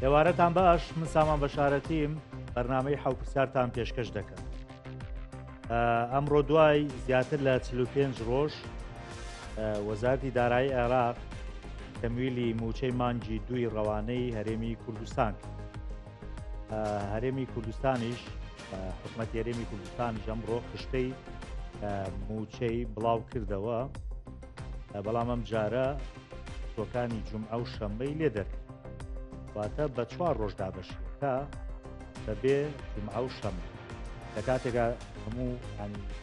ئێوارەتان باش، من سامان بەشارەتیم بەرنامەی حەوپرسیارتان پێشکەش دەکەم. ئەمڕۆ دوای زیاتر لە 45 ڕۆژ وەزارەتی دارایی عێراق تەمویلی موچەی مانگی دوی ڕەوانەی هەرێمی کوردستان کرد. هەرێمی کوردستانیش حکومەتی هەرێمی کوردستانیش ئەمڕۆ خشتەی موچەی بڵاو کردەوە، بەڵام ئەم جارە تۆکانی جومعە و شەمبەی لێ دەرکرد، واتە بە 4 ڕۆژ دابەشێتە بەبێ جومعە و شەمبە. لە کاتێکا هەموو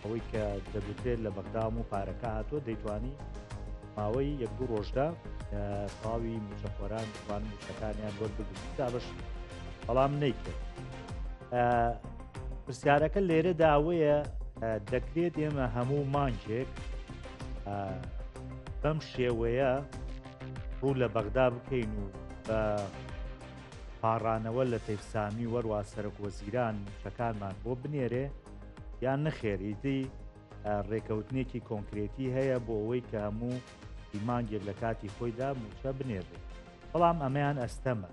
ئەوەی کە دەبێت لە بەغدا و پارەکە هاتووە دەیتوانی ماوەی 1-2 ڕۆژدا تەواوی موچەخۆران توان موچەکانیان وەربگرن دابەش، بەڵام نەیکرد. پرسیارەکە لێرەدا ئەوەیە دەکرێت ئێمە هەموو مانگێک بەم شێوەیە ڕوو لە بەغدا بکەین و بە پاڕانەوە لە تەیفسامی وەروا سەرۆکوەزیران موچەکانمان بۆ بنێرێ یان نەخێریتی ڕێکەوتنێکی کۆنکرێتی هەیە بۆ ئەوەی کە هەموو مانگێک لە کاتی خۆیدا موچە بنێرێ. بەڵام ئەمەیان ئەستەمە،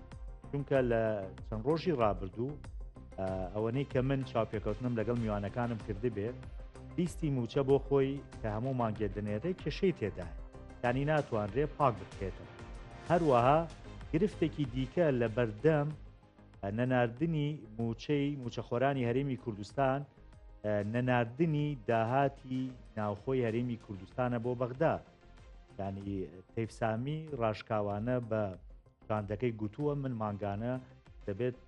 چونکە لە چەند ڕۆژی ڕابردوو ئەوەنەی کە من چاوپێکەوتنم لەگەڵ میوانەکانم کردی بێت لیستی موچە بۆ خۆی کە هەموو مانگێ دەنێرێ کێشەی تێدا، یانی ناتوانرێ پاک بکرێتەوە. هەروەها گرفتێکی دیکە لە بەردەم نەناردنی موچەخۆرانی هەرێمی کوردستان، نەناردنی داهاتی ناوخۆی هەرێمی کوردستانە بۆ بەغدا. ینی تەیفسامی ڕاشکاوانە بە شاندەکەی گوتووە من مانگانە دەبێت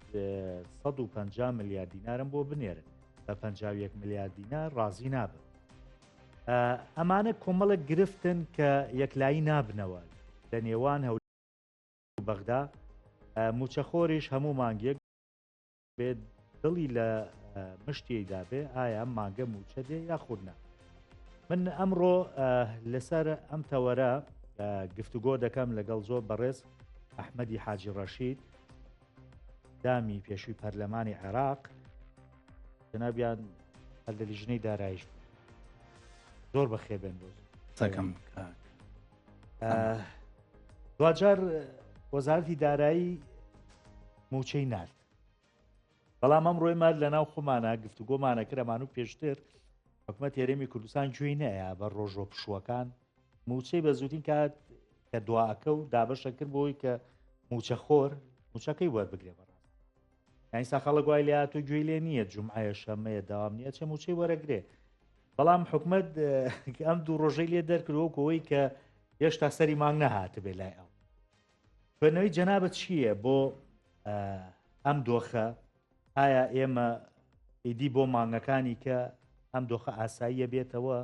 150 ملیار دینارم بۆ بنێرن، بە 51 ملیار دینار ڕازی نابن. ئەمانە کۆمەڵە گرفتن کە یەکلایی نابنەوە لە نێوان هەول بەغدا. موچەخۆریش هەموو مانگێک بێت دڵی لە مشتیدا بێ ئایا مانگە موچە دێ یا خودنا. من ئەمڕۆ لەسەر ئەم تەوەرە گفتوگۆ دەکەم لەگەڵ زۆر بەڕێز ئەحمەدی حاجی ڕەشید، دامی پێشووی پەرلەمانی عێراق، جەنابیان هەردەلیژنەی داراییش زۆر بەخێبێن بۆ سەکەم. دوجار وەزارەتی دارایی موچەی نارد، بەڵام ئەم ڕۆی مار لە ناو خۆمانە گفتوگۆمانە کرد ئەمان و پێشتر حکومەتی هەرێمی کوردستان گوێی نەیە بە ڕۆژۆ پشووەکان موچەی بە زووتین کات کە دواکە و دابەشە کرد بۆی کە موچەخۆر موچەکەی وەربگرێ بەڕاست. یانی ساخەڵە گوای لە هاتوو گوێی لێ نییە جومعەیە شەمەیە داوام نییە چە موچەی وەرەگرێ، بەڵام حکومەت ئەم دوو ڕۆژەی لێ دەرکردەوەی کە هێشتا سەری مانگ نەهاتە بێ لای ئەو. خوێندنەوەی جەنابەت چییە بۆ ئەم دۆخە؟ ئایا ئێمە ئیدی بۆ مانگەکانی کە ئەم دۆخە ئاساییە بێتەوە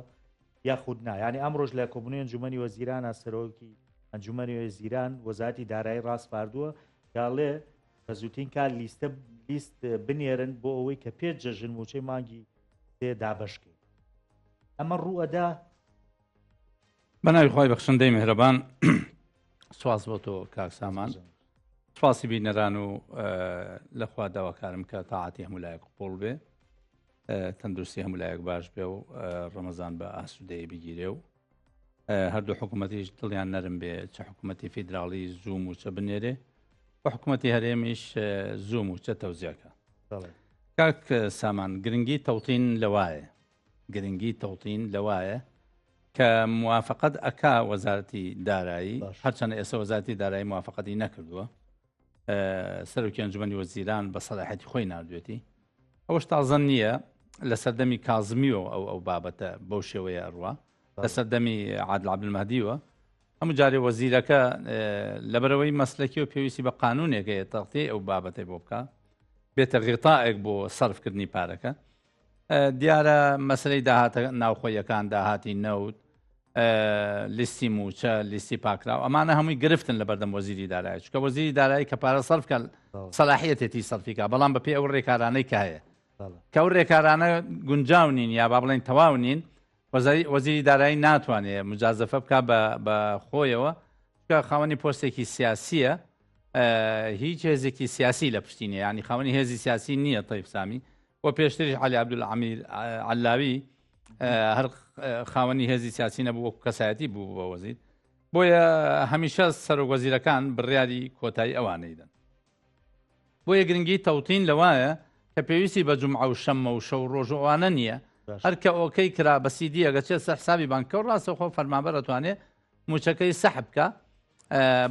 یاخود نا؟ یعنی ئەم ڕۆژ لە کۆبوونی ئەنجومەنی وەزیرانە سەرۆکی ئەنجومەنی وەزیران وەزارەتی دارایی ڕاستپاردووە کاڵێ بە زووتین کار لیست بنێرن بۆ ئەوەی کە پێش جەژن موچەی مانگی تێ دابەشکەین. ئەمە ڕوئەدا؟ بەناوی خۆی بەخشندەی میهرەبان، سواز بۆ تۆ کاک سامان، سواسی بینەران و لەخوا داواکارم کە تاعاتی هەموو لایەک قوڵ بێ، تەندروستی هەموو لایەک باش بێ و ڕەمەزان بە ئاسوودەیە بگیرێ و هەردوو حکوومەتیش دڵیان نەرم بێ چه حکوومەتی فیدراڵی زوو موچە بنێرێ و حکوومەتی هەرێمیش زوو موچە تەوزیەکە. کاک سامان، گرنگی تەوتین لەوایە، گرنگی تەوتین لەوایە کە موافقەت ئەکا وەزارەتی دارایی، هەرچەندە ئێستا وەزارەتی دارایی موافقەتی نەکردووە، سەرۆکی ئەنجومەنی وەزیران بە سەلاحەتی خۆی نردوێتی، ئەوەش تازە نییە لە سەردەمی کازمیەوە ئەو بابەتە بەو شێوەیە ئەڕوا لە سەردەمی عادل عەبدولمەهدیوە. هەموو جارێ وەزیرەکە لەبەرەوەی مەسلەکی و پێویستی بە قانونێکەیە تەغتیەی ئەو بابەتەی بۆ بکە بێتە غیتاءێک بۆ سەرفکردنی پارەکە. دیارە مەسلەی داهاتە ناوخۆیەکان، داهاتی نەوت، لیستی موچە، لیستی پاکراو، ئەمانە هەمووی گرفتن لە بەردەم وەزیری دارایی، چونکە وەزیری دارایی کە پارە سەرفکە سەلاحیەتێتی سەرفیکە، بەڵام بەپێی ئەو ڕێکارانەی کە هەیە کە ئەو ڕێکارانە گونجاو نین یا با بڵێن تەواو نین، وەزیری دارایی ناتوانێت مجازەفە بکە بە خۆیەوە، چونکە خاوەنی پۆستێکی سیاسیە، هیچ هێزێکی سیاسی لە پشتینە، ینی خاوەنی هێزی سیاسی نییە تەیفسامی و پێشتریش عەلی عەبدولعەمیر عەلاوی هەر خاوەنی هێزی سیاسی نەبوو، وەکو کەسایەتی بوو بە وەزیر، بۆیە هەمیشە سەرۆک وەزیرەکان بڕیاری کۆتایی ئەوانەیدەن. بۆیە گرنگی تەوتین لەوایە کە پێویستی بە جومعە و شەممە و شەو ڕۆژوانە نییە هەرکە ئۆکەی کرا بە سیدی ئەگەچێت سەر حسابی بانکە و ڕاستە خۆ فەرمانبەر دەتوانێت موچەکەی سەحب بکە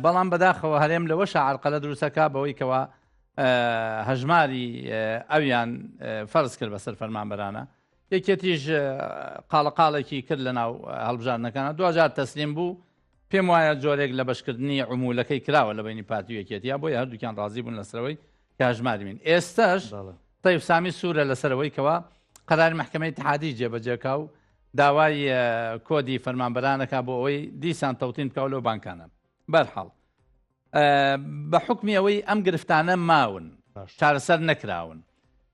بەڵام بەداخەوە هەرێم لەوە شعرقەلە دروستەکە بەوەی کەەوە هەژماری ئەویان فەرز کرد بەسەر فەرمانبەرانە یەکێتیش قاڵەقاڵێکی کرد لە ناو هەڵبژاردنەکانە دوجار تەسلیم بوو پێم وایە جۆرێک لە بەشکردنی عمولەکەی کراوە لە بینی پارتی و یەکێتیا بۆی هەردووکیان ڕازی بوون لەسەرەوەی کە هەژماری بین ئێستاش تەیب سامی سوورە لەسەرەوەی کەەوە قەراری محکەمەی اتحادی جێبەجێکا و داوای کۆدی فەرمانبەرانەکە بۆ ئەوەی دیسان تەوتین بکەوە لەو بانکانە بەرحاڵ بە حکمی ئەوەی ئەم گرفتانە ماون چارەسەر نەکراون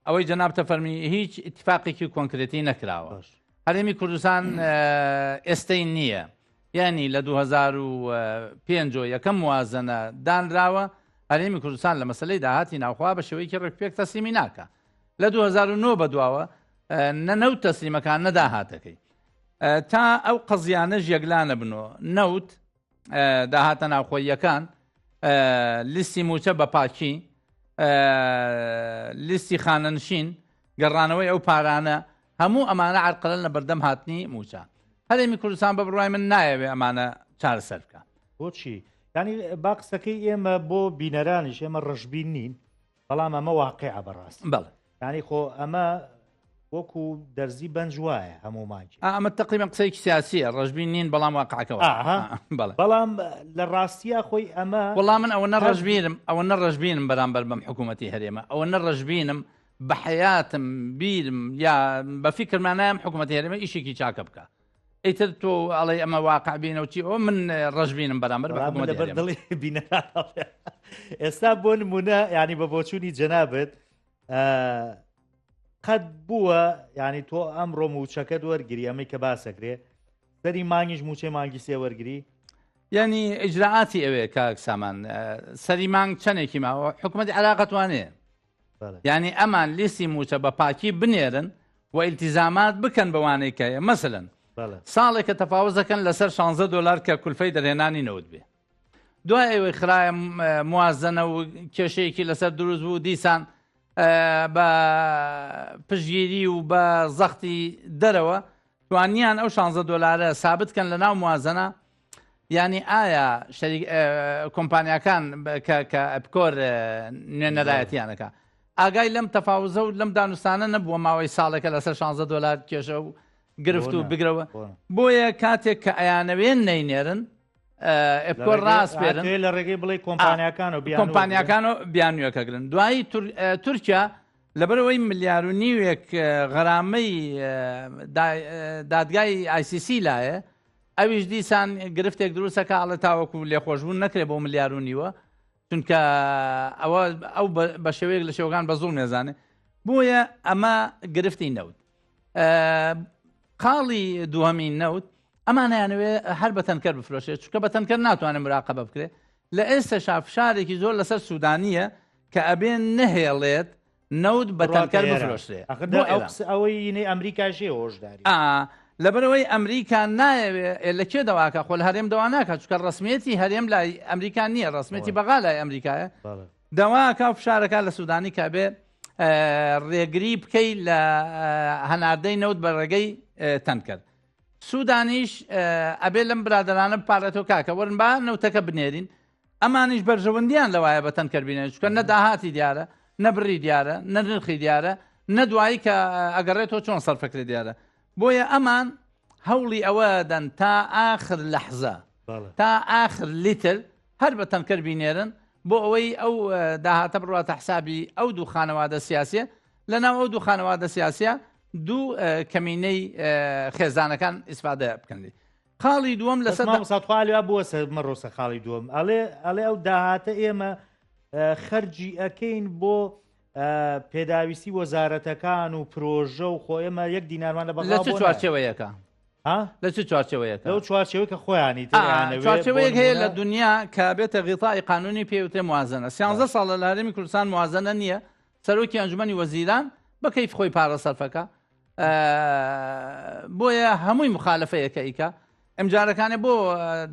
ئەوەی جەناب تەفەرمی هیچ ئیتفاقێکی کۆنکرێتی نەکراوە هەرێمی کوردستان ئێستەی نییە یعنی لە 2005 یەکەم موازنە دانراوە هەرێمی کوردستان لە مەسلەی داهاتی ناوخوا بە شێوەیەکی ڕێکپێک تەسلیمی ناکە لە 2009 بەدواوە نەنەوت تەسلیمەکان نەداهاتەکەی تا ئەو قەزیانە ژێگلانە بنەوە نەوت داهاتە ناوخۆیەکان لیستی موچە بە پاکی لیستی خانەنشین گەڕانەوەی ئەو پارانە هەموو ئەمانە عرقلەن لە بەردەم هاتنی موچە هەرێمی کوردستان بە بڕوای من نایەوێ ئەمانە چارەسەر بکە بۆچی ینی با قسەکەی ئێمە بۆ بینەرانیش ئێمە ڕژبین نین بەڵام ئەمە واقعە بەڕاست بەڵێ ینی خۆ ئەمە وەکو دەرزی بەنج وایە هەمومانکی ئەمە تقریبا قسەیەکی سیاسیە ڕژبین نین بەڵام واقعەکەەوە بەڵام لە ڕاستیە خۆی ئەمە وەڵام من ئەوە نەڕژبینم ئەوە نەڕژبینم بەرامبەر بەم حکوومەتی هەرێمە ئەوە نەڕژبینم بە حیاتم بیرم یا بە فیکرمانایەم حکوومەتی هەرێمە ئیشێکی چاکە بکە ئیتر تۆ ئەڵێ ئەمە واقع بینەوەی ئەوە من ڕژبینم بەرامبەر بەردڵی بینە ئێستا بۆ نمونە ینی بە بۆچوونی جەنابەت قەت بووە ینی تۆ ئەمڕۆ موچەکەت وەرگری ئەمەی کە باسەکرێ سەری مانگیش موچەی مانگی سێ وەرگری ینی ئیجراعاتی ئەوێ کاک سامان سەری مانگ چەندێکی ماوە حکوومەتی عراقەتوانێ ینی ئەمان لیستی موچە بە پاکی بنێرن و ئیلتیزامات بکەن بەوانەی کەیە مەسەلەن ساڵێک کە تەفاوز دەکەن لەسەر $16 کە کولفەی دەرهێنانی نەوت بێ دوای ئەوەی خراە موازنە و کێشەیەکی لەسەر دروست بوو دیسان بە پشگیری و بە زەختی دەرەوە توانیان ئەو $16 سابتکەن لە ناو موازنە ینی ئایا کۆمپانیەکان کە ئەپکۆر نوێنەرایەتیانەکە ئاگای لەم تەفاوزە و لەم دانوستانە نەبووە ماوەی ساڵێکە لەسەر $16 کێشە و گرفت و بگرەوە بۆیە کاتێک کە ئەیانەوێن نەینێرن ئەپکۆر ڕاست بێرن لە ڕێگەی بڵێ کۆمپانیەکان و بیانویەکەگرن دوایی تورکیا لەبەرەوەی ملیار و نیوێک غەرامەی دادگای ICC لایە ئەویش دیسان گرفتێک دروستەکە ئەڵە تاوەکو لێخۆشبوون نەکرێ بۆ ملیار و نیوە چونکە ئەو بە شێوەیەک لە شێوەکان بە زوڵ نێزانێ بۆیە ئەمە گرفتی نەوت قاڵی دووەمی نەوت ئەمانیانوێ هەر بەتەنکەر بفرۆشێت چونکە بەتەنکەر ناتوانێت مراقەبە بکرێت لە ئێستا شافشارێکی زۆر لەسەر سوودانیە کە ئەبێن نەهێڵێت نەوت بەتەنکەر بفرۆشرێت ئەوەی ئەمریکاشی هۆشداری لەبەرەوەی ئەمریکا نایەوێت لە کێ دەواکە خۆ لە هەرێم دەوا ناکات چونکە ڕسمیەتی هەرێم لای ئەمریکا نییە ڕسمیەتی بەغا لای ئەمریکایە دەواکە و فشارەکە لە سوودانی کە بێ ڕێگری بکەیت لە هەناردەی نەوت بە ڕێگەی تەنکرد سوودانیش ئەبێ لەم برادرانە بپارێتەوە کاکە وەرن با نەوتەکە بنێرین ئەمانیش بەرژەوەندیان لەوایە بە تەنکرد بینێن چونکە نەداهاتی دیارە نەبڕی دیارە نەنرخی دیارە نەدوایی کە ئەگەڕێتەوە چۆن سەرفەکری دیارە بۆیە ئەمان هەوڵی ئەوە دەن تا ئاخر لەحزە تا ئاخر لیتر هەر بە تەنکرد بینێرن بۆ ئەوەی ئەو داهاتە بڕاتە حسابی ئەو دوو خانەوادە سیاسیە لەناو ئەو دوو خانەوادە سیاسیە دوو کەمینەی خێزانەکان ئیسفادە بکەنی خاڵی دووەم لەسەرخوالی بووە مەڕۆسە خاڵی دووەم ئەڵێ ئەو داهاتە ئێمە خەرجی ئەەکەین بۆ پێداویستی وەزارەتەکان و پرۆژە و خۆ ئێمە یەک دینارمان لە بەڵا چوارچێوەیەکە لە چ چوارچەوەیەکە لەو چوارچەوەی کە خۆیانی چوارچەوەیەک هەیە لە دنیا کە بێتە غیتای قانونی پێوتێ موازنە 13 ساڵ لە هەرێمی کوردستان موازنە نییە سەرۆکی ئەنجومەنی وەزیران بە کەیف خۆی پارە سەرفەکە بۆیە هەمووی مخالفەیەکە ئیکە ئەمجارەکانێ بۆ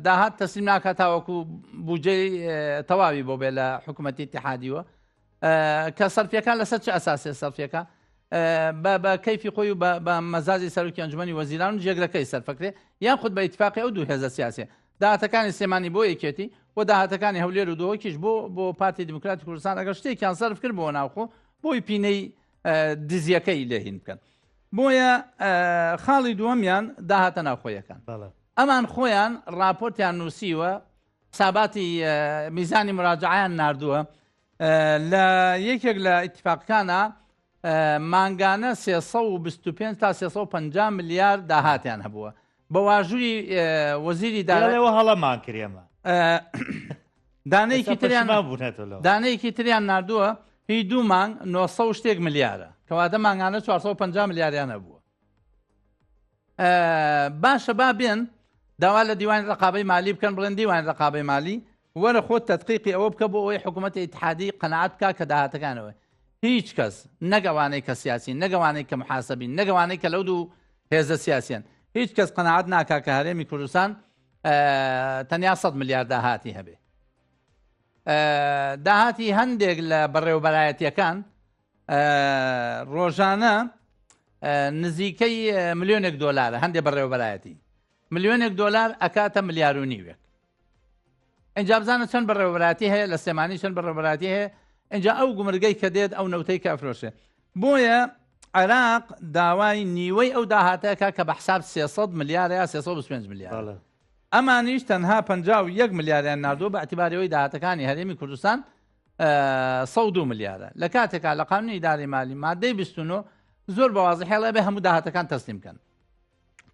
داهات تەسلیم ناکات تاوەکو بودجەی تەواوی بۆ بێ لە حکوومەتی اتحادیوە کە سەرفیەکان لەسەر چه ئەساسێ سەرفیەکە بە کەیفی خۆی و بە مەزازی سەرۆکی ئەنجومەنی وەزیران و جێگرەکەی سەرفەکرێ یان خود بە ئیتفاقی ئەو دوو هێزە سیاسیە داهاتەکانی سێمانی بۆ یەکێتی و داهاتەکانی هەولێر و دۆکیش بۆ پارتی دموکراتی کوردستان ئەگەر شتێکیان سەرف کرد بۆ ناوخۆ بۆی پینەی دزیەکەی لێهین بکەن بۆیە خاڵی دووەمیان داهاتە ناوخۆیەکان ئەمان خۆیان راپۆرتیان نووسیوە حساباتی میزانی مراجعیان نردووە لە یەکێک لە ئیتفاقەکانە مانگانە 325 تا 350 ملیار داهاتیان هەبووە بە واژووری وەزیری دارەوە هەڵەمان کردێمە دانەیەکی تریان نردووە هی دوو مانگ 900 شتێک ملیارە کەواتە مانگانە 450 ملیاریان هەبووە باشە با بێن داوا لە دیوانی ڕقابەی مالی بکەن بڵێن دیوانی ڕقابەی مالی وەرە خۆت تەدقیقی ئەوە بکە بۆ ئەوەی حکوومەتی ئیتحادی قەناعەت بکات کە داهاتەکانەوە هیچ کەس نەگەوانەی کە سیاسی نەگەوانەی کە محاسبین نەگەوانەی کە لەو دوو هێزە سیاسیان هیچ کەس قەناعەت ناکا کە هەرێمی کوردستان تەنیا 100 ملیار داهاتی هەبێ داهاتی هەندێک لە بەڕێوەبەرایەتیەکان ڕۆژانە نزیکەی ملیۆنێک دۆلارە هەندێک بەڕێوەبەرایەتی ملیۆنێک دۆلار ئەکاتە ملیار و نیوێک ئەنجا بزانە چەند بەڕێوەبەرایەتی هەیە لە سێمانی چەند بەڕێوەبەرایەتی هەیە ئەنجا ئەو گومرگەی کە دێت ئەو نەوتەی کە ئەفرۆشێ بۆیە عێراق داوای نیوەی ئەو داهاتەکە کە بە حساب 300 ملیار یا 325 ملیار ئەمانیش تەنها 51 ملیاریان نردووە بە ئەتیبارەوەی داهاتەکانی هەرێمی کوردستان 102 ملیارە لە کاتێکا لە قانونی ئیداری مالی مادەی 29 زۆر بەوازی هێڵە بێ هەموو داهاتەکان تەسلیم بکەن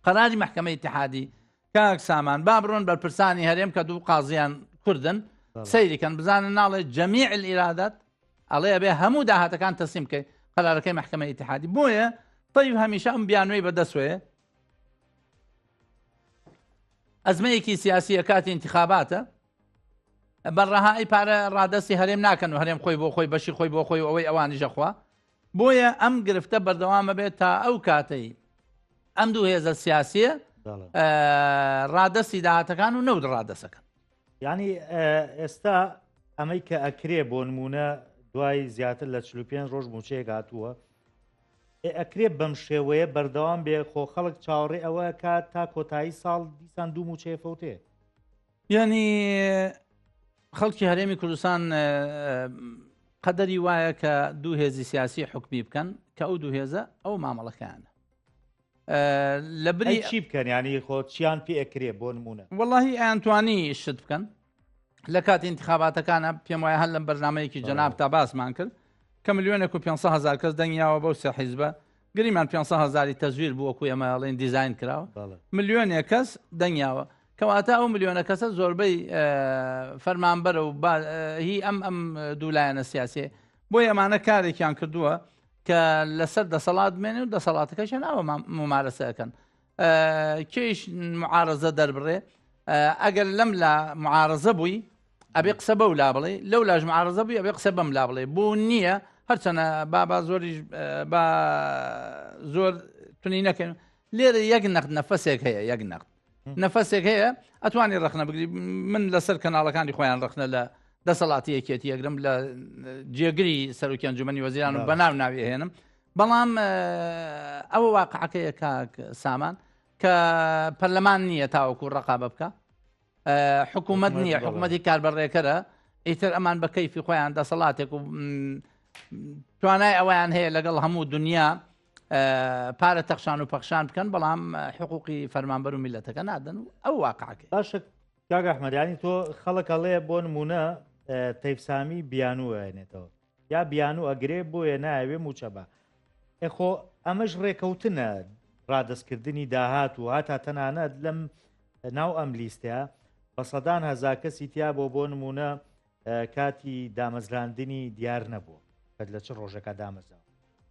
قەراری محکەمەی ئیتحادی کاک سامان با بڕۆن بەرپرسانی هەرێم کە دوو قازیان کوردن سەیریکەن بزانن ناڵێ جەمیع الئیرادات ئەڵێ بێ هەموو داهاتەکان تەسلیم بکەی قەرارەکەی محکەمەی ئیتحادی بۆیە طیب هەمیشە ئەم بیانوەی بەدەستوێ ئەزمەیەکی سیاسیە کاتی انتخاباتە بەڕەهایی پارە ڕادەستی هەرێم ناکەن و هەرێم خۆی بۆ خۆی بەشی خۆی بۆ خۆی ئەوەی ئەوانی ژەخوا بۆیە ئەم گرفتە بەردەوامە بێت تا ئەو کاتەی ئەم دوو هێزە سیاسیە ڕادەستی داهاتەکان و نەود ڕادەسەکەن یعنی ئێستا ئەمەی کە ئەکرێ بۆ نمونە دوای زیاتر لە 45 ڕۆژ موچەیەک هاتووە ئەکرێ بەم شێوەیە بەردەوام بێ خۆ خەڵک چاوەڕێ ئەوە کات تا کۆتایی ساڵ دیسان دوو موچەیە فەوتێ یعنی خەڵکی هەرێمی کوردستان قەدەری وایە کە دوو هێزی سیاسی حکمی بکەن کە ئەو دوو هێزە ئەو مامەڵەکانە لە بری چی بکەن ینی خۆ چیان پێ ئەکرێ بۆ نمونە وەڵاهی ئەیانتوانی شت بکەن لە کاتی انتخاباتەکانە پێم وایە هەر لەم بەرنامەیەکی جەناب تا باسمان کرد کە ملیۆنێک و 500,000 کەس دەنگیاوە بەو سێ حیزبە گریمان 500,000 تەزویر بووە کوی ئەمەڵێن دیزاین کراوە ملیۆنێک کەس دەنگیاوە کەواتە ئەو ملیۆنە کەسە زۆربەی فەرمانبەرە و هی ئەم دوولایەنە سیاسێ بۆی ئەمانە کارێکیان کردووە کە لەسەر دەسەڵات بمێنێ و دەسەڵاتەکەشیان ئەوە ممارەسەکەن کێش معارەزە دەربڕێ ئەگەر لەم لە معارەزە بووی ئەبێ قسە بەو لا بڵێ لەو لاژ معارەزە بووی ئەبێ قسە بەم لا بڵێ بۆ نییە هەرچەنە با زۆریش زۆر تونی نەکەن لێرە یەک نەقد نەفەسێک هەیە یەک نەقد نەفەسێک هەیە ئەتوانی ڕخنە بگری من لەسەر کەناڵەکانی خۆیان ڕخنە لە دەسەڵاتی یەکێتی یەکرم لە جێگری سەرۆکی ئەنجومەنی وەزیران و بەناو ناوی هێنم بەڵام ئەوە واقعەکەیە کاک سامان کە پەرلەمان نییە تاوەکو ڕقابە بکە حکوومەت نییە حکوومەتی کاربەڕێکەرە ئیتر ئەمان بە کەیفی خۆیان دەسەڵاتێک و توانای ئەویان هەیە لەگەڵ هەموو دنیا پارە تەخشان و پەخشان بکەن بەڵام حقوقی فەرمانبەر و میلەتەکە نادەن و ئەو واقعەکەی باشە کاک ئەحمەدیانی تۆ خەڵک ئەڵێ بۆ نمونە تەیفسامی بیانوو ئەێنێتەوە یا بیانوو ئەگرێ بۆیە نایوێ موچە بە ئەخۆ ئەمەش ڕێکەوتنە ڕادستکردنی داهات و هاتا تەنانەت لەم ناو ئەم لیستەیە بە سەدان هەزار کەسی تیا بۆ نمونە کاتی دامەزراندنی دیار نەبووە بەد لە چ ڕۆژەکە دامەزراوە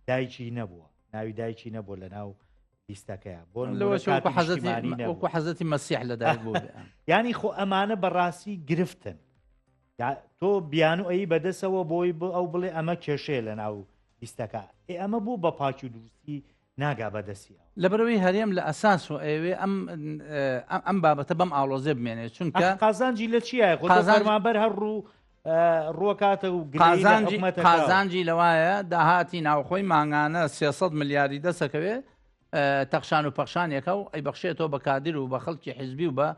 دایکی نەبووە ناوی دایکی نەبووە لە ناو لیستەکەیە بۆ وەکو حەزەتی مەسیح لەدایک بوو ینی خۆ ئەمانە بەڕاستی گرفتن تۆ بیانوو ئەی بەدەسەوە بۆی ئەو بڵێ ئەمە کێشەیە لە ناو لیستەکە ئەمە بوو بە پاکی و دروستی ناگا بەدەستی لەبەرەوەی هەرێم لە ئەساس و ئەوێ ئەم بابەتە بەم ئاڵۆزێ بمێنێت چونکە قازانجی لە چیە خۆ فەرمانبەر هەڕوو ڕۆکاتە و قازانجی لەوایە داهاتی ناوخۆی ماگانە 300 ملیاری دەسەکەوێ تەخشان و پەخشانێکە و ئەی بەخشێتەوە بە کادر و بە خەڵکی حیزبی و بە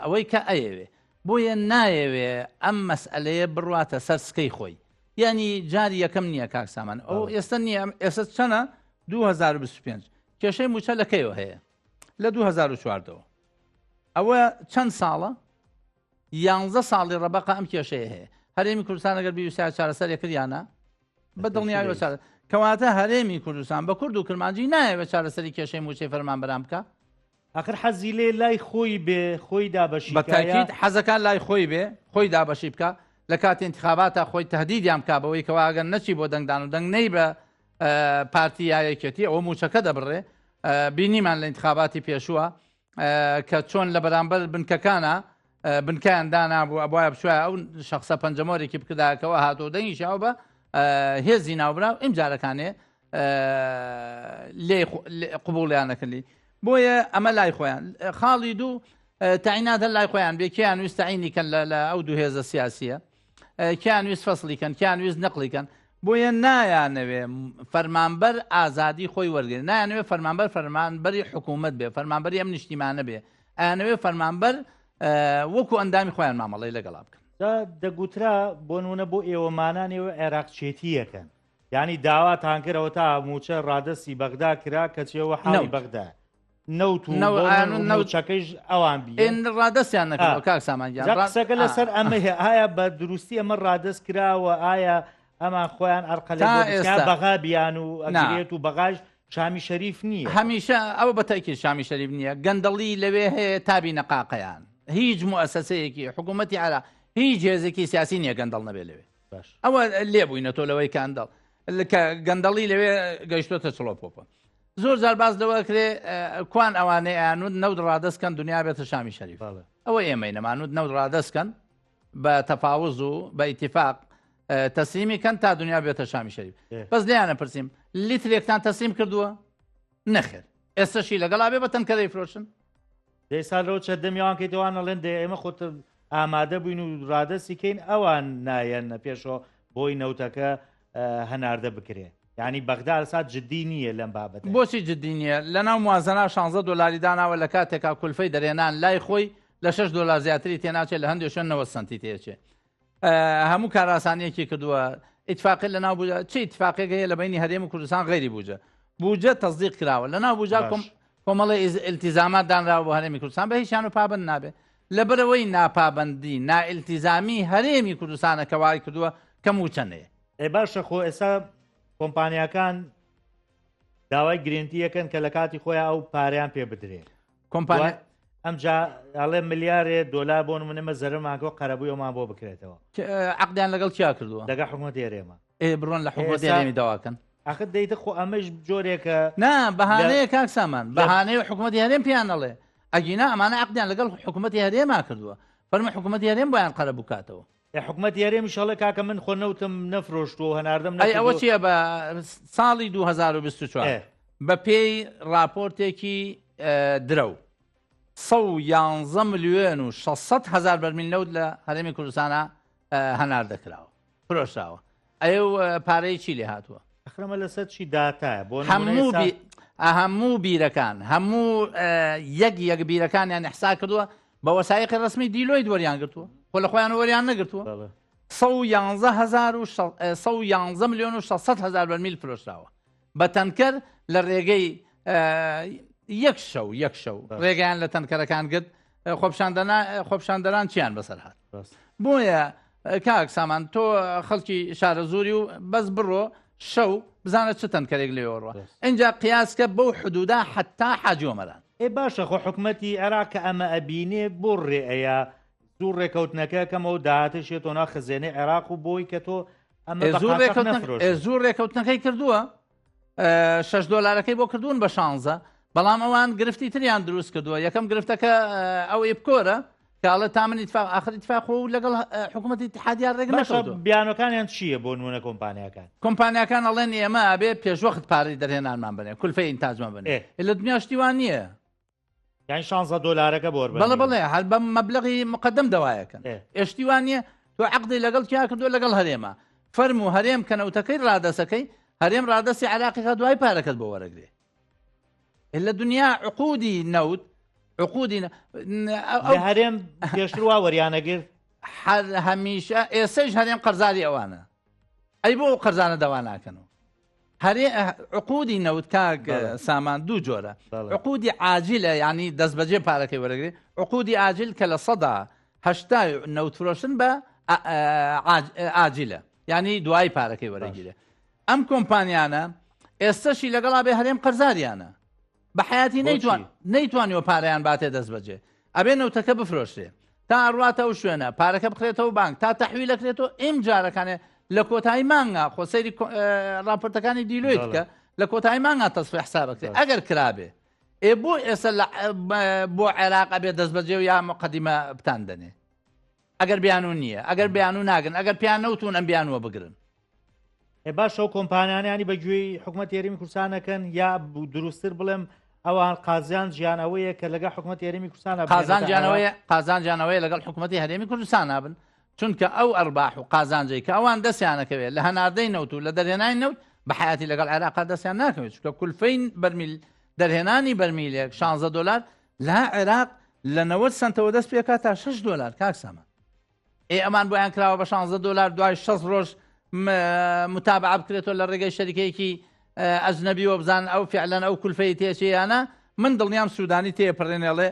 ئەوەی کە ئەیەوێ بۆیە نایەوێ ئەم مەسئلەیە بڕواتە سەر سکەی خۆی یعنی جاری یەکەم نییە کاکسامان ئەو ئێستا نییە ئێستا چەنە 2025 کێشەی موچە لەکەیەوە هەیە لە 2014ەوە ئەوە چەند ساڵە 11 ساڵی ڕەبەقە ئەم کێشەیە هەیە هەرێمی کوردستان ئەگەر بیوسیا چارەسەر یەکریانە بە دڵنیاییەوە چارە کەواتە هەرێمی کوردستان بە کورد و کرمانجی نایەوە چارەسەری کێشەی موچەی فەرمانبەران بکە ئاخر حەزی لێ لای خۆی بێ خۆی دابەشی بە تاکید حەزەکان لای خۆی بێ خۆی دابەشی بکە لە کاتی انتخاباتە خۆی تهدیدیان بکە بەوەی کەوا ئەگەر نەچی بۆ دەنگدان و دەنگ نەی بە پارتی یەکێتی ئەوە موچەکە دەبڕێ بینیمان لە انتخاباتی پێشووە کە چۆن لە بەرامبەر بنکەکانە بنکیان دانابوو ئەبواە بچوە ئەو شخصە پەنجەمۆرێکی بکرداکەوە هاتۆ دەنگیشاو بە هێزی ناوبرا و ئیمجارەکانێ لێ قوبوڵیان نەکردی بۆیە ئەمە لای خۆیان خاڵی دوو تایناتە لای خۆیان بێ کیان ویست تاینیکەن لە ئەو دوو هێزە سیاسیە کیان ویست فەسلیکەن کیان ویست نەقلیکەن بۆیە نایانەوێ فەرمانبەر ئازادی خۆی وەرگێن نایانەوێ فەرمانبەر فەرمانبەری حکوومەت بێ فەرمانبەری ئەم نیشتیمانە بێ ئەیانەوێ فەرمانبەر وەکو ئەندامی خۆیان مامەڵی لەگەڵا بکەن دەگوترا بۆ نمونە بۆ ئێوەمانانەوە عێراقچێتیەکەن یعنی داواتان کردەوە تا موچە ڕادەسی بەغدا کرا کە چێەوە حاڵی بەغدا نەوتچەکەیش ئەوان بێن ڕادەستیان نەکردەوە کاک سامانجیان قسەکە لەسەر ئەمە هەیە ئایا بە دروستی ئەمە ڕادەست کراوە ئایا ئەمان خۆیان ئەرقەلە بەغا بیان و ئەگرێت و بەغاش شامی شەریف نییە هەمیشە ئەوە بەتەکی شامی شەریف نییە گەندەڵی لەوێ هەیە تابی نەقاقەیان هیچ موسسەیەکی حکوومەتی عێراق هیچ هێزێکی سیاسی نییە گەندەڵ نەبێ لەوێ ئەوە لێبووینە تۆ لەوەی کاندەڵ کە گەندەڵی لەوێ گەیشتۆتە چڵۆپۆپە زۆر جار باز لەوە کرێ کوان ئەوانەیە ئەنود نەود ڕادەستکەن دنیا بێتە شامی شەریف ئەوە ئێمەی نەمانود نەود ڕادەستکەن بە تەفاوز و بە ئیتیفاق تەسلیمی کەن تا دنیا بێتە شامی شەریف بەس لیانە پرسییم لیترێکتان تەسلیم کردووە نەخێر ئێستاشی لەگەڵا بێ بە تەنکەرەی فرۆشن دەیسا لەو چە دەمیوان کەیتوانە لەندێ ئێمە خۆت ئامادە بووین و ڕادەستی کەین ئەوان نایەنە پێشەوە بۆی نەوتەکە هەناردە بکرێ یعنی بەغدا لەسات جددی نییە لەم بابەت بۆچی جددی نییە لەناو موازنە 16 دلاری داناوە لە کاتێکا کولفەی دەرێنان لای خۆی لە 6 دلار زیاتری تێناچێت لە هەندێک شوێن 90 سنتی تێچێ هەموو کاراسانیەکی کردووە ئیتفاقی لەناو بووجە چی ئیتفاقێک هەیە لە بینی هەرێم و کوردستان غیری بووجە تەصدیق کراوە لەناو بووجا کۆمەڵی ئیلتیزامات دانراوە بۆ هەرێمی کوردستان بە هیچیان و پابند نابێت لەبەرەوەی ناپابندی نائیلتیزامی هەرێمی کوردستانە کەوای کردووە کەم و چەندەیە باشە خۆ ئێستا کۆمپانیەکان داوای گرنگیەکەن کە لە کاتی خۆیان ئەو پاریان پێ بدرێ کۆمپانیا ئەمجا ئەڵێ ملیارێ دۆلار بۆ نمونەمە زەرماکۆ قەرەبوویەوەمان بۆ بکرێتەوە عقدیان لەگەڵ چیا کردووە لەگە حکوومەتی هەرێمە بڕۆن لە حکوومەتی هەرێمی داواکەن ئەخ دەیتە خۆ ئەمەش جۆرێکە نا بەهانەیە کاک سامان بەهانەیە حکوومەتی هەرێم پیان نەڵێ ئەگینا ئەمانە عقدیان لەگەڵ حکوومەتی هەرێما کردووە فەرمە حکوومەتی هەرێم بۆیان قەرە بکاتەوە حکوومەتی هەرێمی شەڵە کاکە من خۆ نەوتم نەفرۆشتووە هەناردەم ئەوە چییە بە ساڵی 2024 بە پێی راپۆرتێکی درەو 111 ملیۆن و 600 هزار بەرمیل نەوت لە هەرێمی کوردستانە هەناردەکراوە فرۆشراوە ئەو پارەی چی لێ هاتووە ئەخرەمە لەسەر چی داتایە بۆ هەموو بیرەکان هەموو یەک بیرەکانیان ئەحسا کردووە بە وەسایقی ڕسمی دیلۆی دووەریان گرتووە خۆ لە خۆیان وەریان نەگرتووە 111 ملیۆن و 600 هزار بەرمیل فرۆشراوە بە تەنکەر لە ڕێگەی یەک شەو ڕێگەیان لە تەنکەرەکان گرت خۆپشاندەران چیان بەسەر هات بۆیە کاک سامان تۆ خەڵکی شارە زوری و بەس بڕۆ شەو بزانە چ تەنکەرێک لێوەڕوە اینجا قیاسکە بەو حدودا حتا حاجۆمەران باشە خۆ حکوومەتی عێراق کە ئەمە ئەبینێ بۆ ڕێەیە زوو ڕێکەوتنەکە کەمەوە داهاتشێت تۆ ناخزێنێ عێراق و بۆی کە تۆ زوو ڕێکەوتنەکەی کردووە 6 دلارەکەی بۆ کردوون بە 16 بەڵام ئەوان گرفتی تریان دروست کردووە یەکەم گرفتەکە ئەو ئیبکۆرە کاڵە تامن آخر اتفاق و لەگەڵ حکوومەتی اتحادیان ڕێک نەکردووە بیانەکانیان چییە بۆ نمونە کۆمپانیەکان ئەڵێن ئێمە ئەبێ پێشوەخت پارەی دەرهێنانمان بنێ کولفەی ئینتاجمان بنێ لە دنیا شتیوان نییە یان 16 دلارەکە بۆ بەڵێ هەر بە مەبلەغی مقدم دەوایەکەن ئێشتیوان نییە تۆ عقدی لەگەڵ کیا کردووە لەگەڵ هەرێمە فەرمو هەرێم کە نەوتەکەی ڕادەسەکەی هەرێم ڕادەسی عراقیەکە دوای پارەکەت بۆ وەرەگرێ لە دنیا عقودی نەوت عقودی هەرێم پێشتروا وەریانەگر هەمیشە ئێسەش هەرێم قەرزاری ئەوانە ئەی بۆ قەرزانە دەوا ناکەنەوە هەرێ عقودی نەوت کاک سامان دوو جۆرە عقودی عاجلە ینی دەست بەجێ پارەکەی وەرەگرێ عقودی عاجل کە لە سەدا هەشتا نەوت فرۆشتن بە عاجلە ینی دوای پارەکەی وەرەگیرێ ئەم کۆمپانیانە ئێستاشی لەگەڵا بێ هەرێم قەرزاریانە بە حیاتی نەیتوانیەوە پارەیان باتێ دەست بەجێ ئەبێ نەوتەکە بفرۆشتێ تا ئەڕاتە ئەو شوێنە پارەکە بخرێتەوە بانک تا تەحویل دەکرێتەوە ئیم جارەکانێ لە کۆتایی مانگا خۆسەری راپۆرتەکانی دیلۆیت کە لە کۆتایی مانگا تەسفی حسابەکرێت ئەگەر کرابێ بۆ ئێستا بۆ عێراق ئەبێ دەست بەجێ و یا مقدمە بتاندنێ ئەگەر بیانون نییە ئەگەر بیانون ناگەن ئەگەر پیان نەوتون ئەم بیانوە بگرن باش ئەو کۆمپانیانی بەگوێی حکوومەت یاریمی کوردستانەکەن یا دروستتر بڵێم ئەوان قازیان ژیانەوەیە کە لەگەڵ حکوومەت یاریمی کوردستانە قازان جیانەوەی لەگەڵ حکوومەتی هەرێمی کوردستان نابن چونکە ئەو ئەرباح و قازانجەی کە ئەوان دەستیانەکەوێت لە هەناردەی نەوت و لە دەرهێنانی نەوت بە حیاتی لەگەڵ عێراقا دەستیان ناکەوێت چونکە کولفەی بەرمیل دەرهێنانی بەرمیلێک 16 دلار لە عێراق لە 90 سنتەوە دەست پێکات تا 6 دلار کاکسەمە ئەمان بۆیان کراوە بە 16 دلار دوای 6 ڕۆژ متابعە بکرێتەوە لە ڕێگەی شەریکەیەکی ئەجنەبیوە بزان ئەو فعلەن ئەو کولفەی تێچیانە من دڵنیام سوودانی تێپەڕێنێڵێ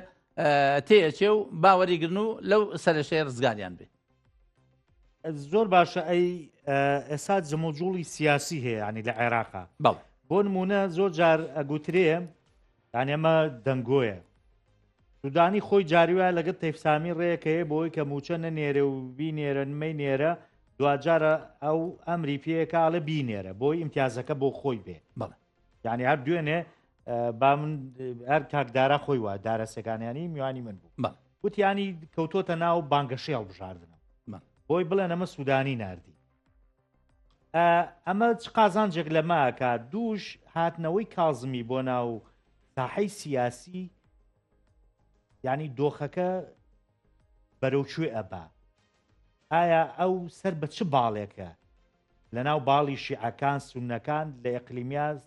تێچێ و باوەریگرن و لەو سەرشەیە ڕزگاریان بێ زۆر باشە ئەی ئێستا جمەجوڵی سیاسی هەیە ینی لە عێراقا بۆ نمونە زۆر جار ئەگوترێ یان ئەمە دەنگۆیە سوودانی خۆی جاریوە لەگەڵ تەیفسامی ڕێیەکەیە بۆی کە موچە نەنێرە و بینێرە نمەی نێرە دوجارە ئەو ئەمری پێکاڵە بینێرە بۆی ئیمتیازەکە بۆ خۆی بێ یعنی هەر دوێنێ با من هەر کاکدارە خۆی وە دارەسەکانیانی میوانی من بوو وتیانی کەوتۆتە ناو بانگەشەیە بژاردنە بۆی بڵێن ئەمە سوودانی نردی ئەمە چ قازانجێک لە ماکە دووش هاتنەوەی کازمی بۆ ناو ساحەی سیاسی ینی دۆخەکە بەرەوکوێ ئەبا ئایا ئەو سەر بە چ باڵێکە لە ناو باڵی شیعەکان سونەکان لە ئەقلیمیاز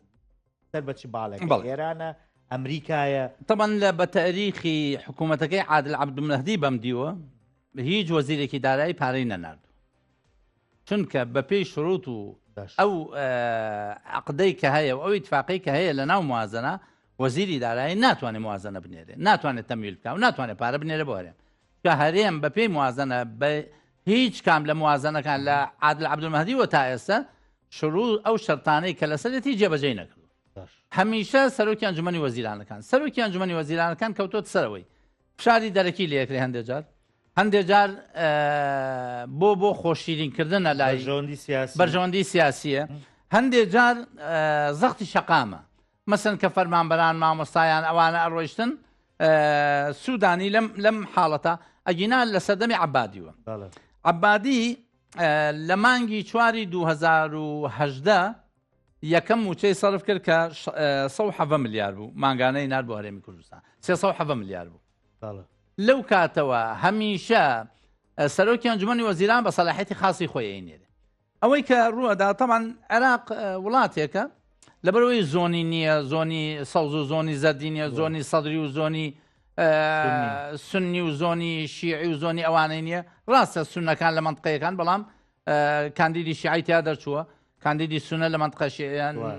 سەر بە چ باڵێک ئێرانە ئەمریکایە طبعا لە بە تاریخی حکوومەتەکەی عادل عەبدولمەهدی بەم دیوە هیچ وەزیرێکی دارایی پارەی نەناردوو چونکە بە پێی شروط و ئەو عقدەی کە هەیە و ئەو ئیتفاقی کە هەیە لە ناو موازنە وەزیری دارایی ناتوانێت موازنە بنێرێ ناتوانێت تەمویل بکە و ناتوانێت پارە بنێرە بۆ هەرێم کە هەرێم بە پێی موازنە بە هیچ کام لە موازنەکان لە عادل عەبدولمەهدی و تا ئێستا شروع ئەو شەرتانەی کە لەسەرەتی جێبەجێ نەکردو هەمیشە سەرۆکی ئەنجومەنی وەزیرانەکان سەرۆکی ئەنجومەنی وەزیرانەکان کەوتۆت سەرەوەی فشاری دەرەکی لێکرێ هەندێک جار بۆ خۆشیرینکردنە لای بەرژەوەندی سیاسیە هەندێک جار زەختی شەقامە مەسەن کە فەرمانبەران مامۆستایان ئەوانە ئەڕۆیشتن سوودانی لەم حاڵەتە ئەگینا لە سەردەمی عەبادیوە عەبادی لە مانگی 4 2018 یەکەم موچەی سەرف کرد کە 170 ملیار بوو مانگانەی نار بۆ هەرێمی کوردستان 370 ملیار بوو لەو کاتەوە هەمیشە سەرۆکی ئەنجومەنی وەزیران بە سەلاحیەتی خاصی خۆی ئەینێرێ ئەوەی کە ڕووەدا تەمان عێراق وڵاتێکە لەبەرەوەی زۆنی نییە زۆنی سەوز و زۆنی زەردی نیە زۆنی سەدری و زۆنی سنی و زۆنی شیعی و زۆنی ئەوانەی نییە ڕاستە سونەکان لە منطقەیەکان بەڵام کاندیدی شیعی تیا دەرچووە کاندیدی سونە لە منطقە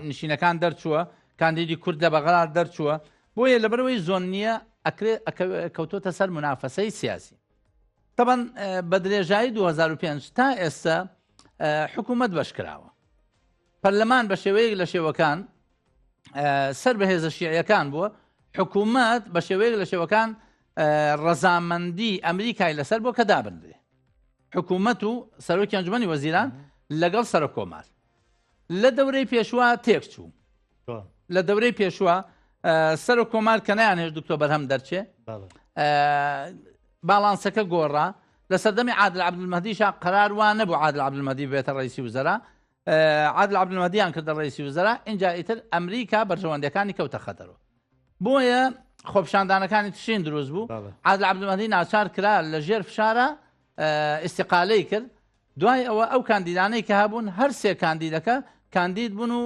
نشینەکان دەرچووە کاندیدی کورد لە بەغرار دەرچووە بۆیە لەبەرەوەی زۆن نییە کەوتۆتە سەر منافەسەی سیاسی طبعا بە درێژایی 2005 تا ئێستا حکوومەت بەشکراوە پەرلەمان بە شێوەیەک لە شێوەکان سەر بە هێزە شیعیەکان بووە حکوومەت بە شێوەیەک لە شێوەکان ڕەزامەندی ئەمریکای لەسەر بۆ کە دابندێ حکوومەت و سەرۆکی ئەنجومەنی وەزیران لەگەڵ سەرۆکۆمار لە دەورەی پێشوە تێک چوو لە دەورەی پێشوە سەرۆکۆمار کە نەیانهێشت دکتۆر بەرهەم دەرچێ باڵانسەکە گۆڕا لە سەردەمی عادل عەبدولمەهدیشا قەرار وان نەبوو عادل عەبدولمەهدی بێتە ڕئیسی وزەرا عادل عەبدولمەهدییان کردە ڕئیسی وزەرا اینجا ئیتر ئەمریکا بەرژەوەندەکانی کەوتە خەتەرەوە بۆیە خۆپشاندانەکانی تشین دروست بوو عادل عەبدولمەهدی ناچار کرا لە ژێر فشارە ئیسیقالەی کرد دوای ئەوە ئەو کاندیدانەی کە هەبوون هەر سێ کاندیدەکە کاندید بوون و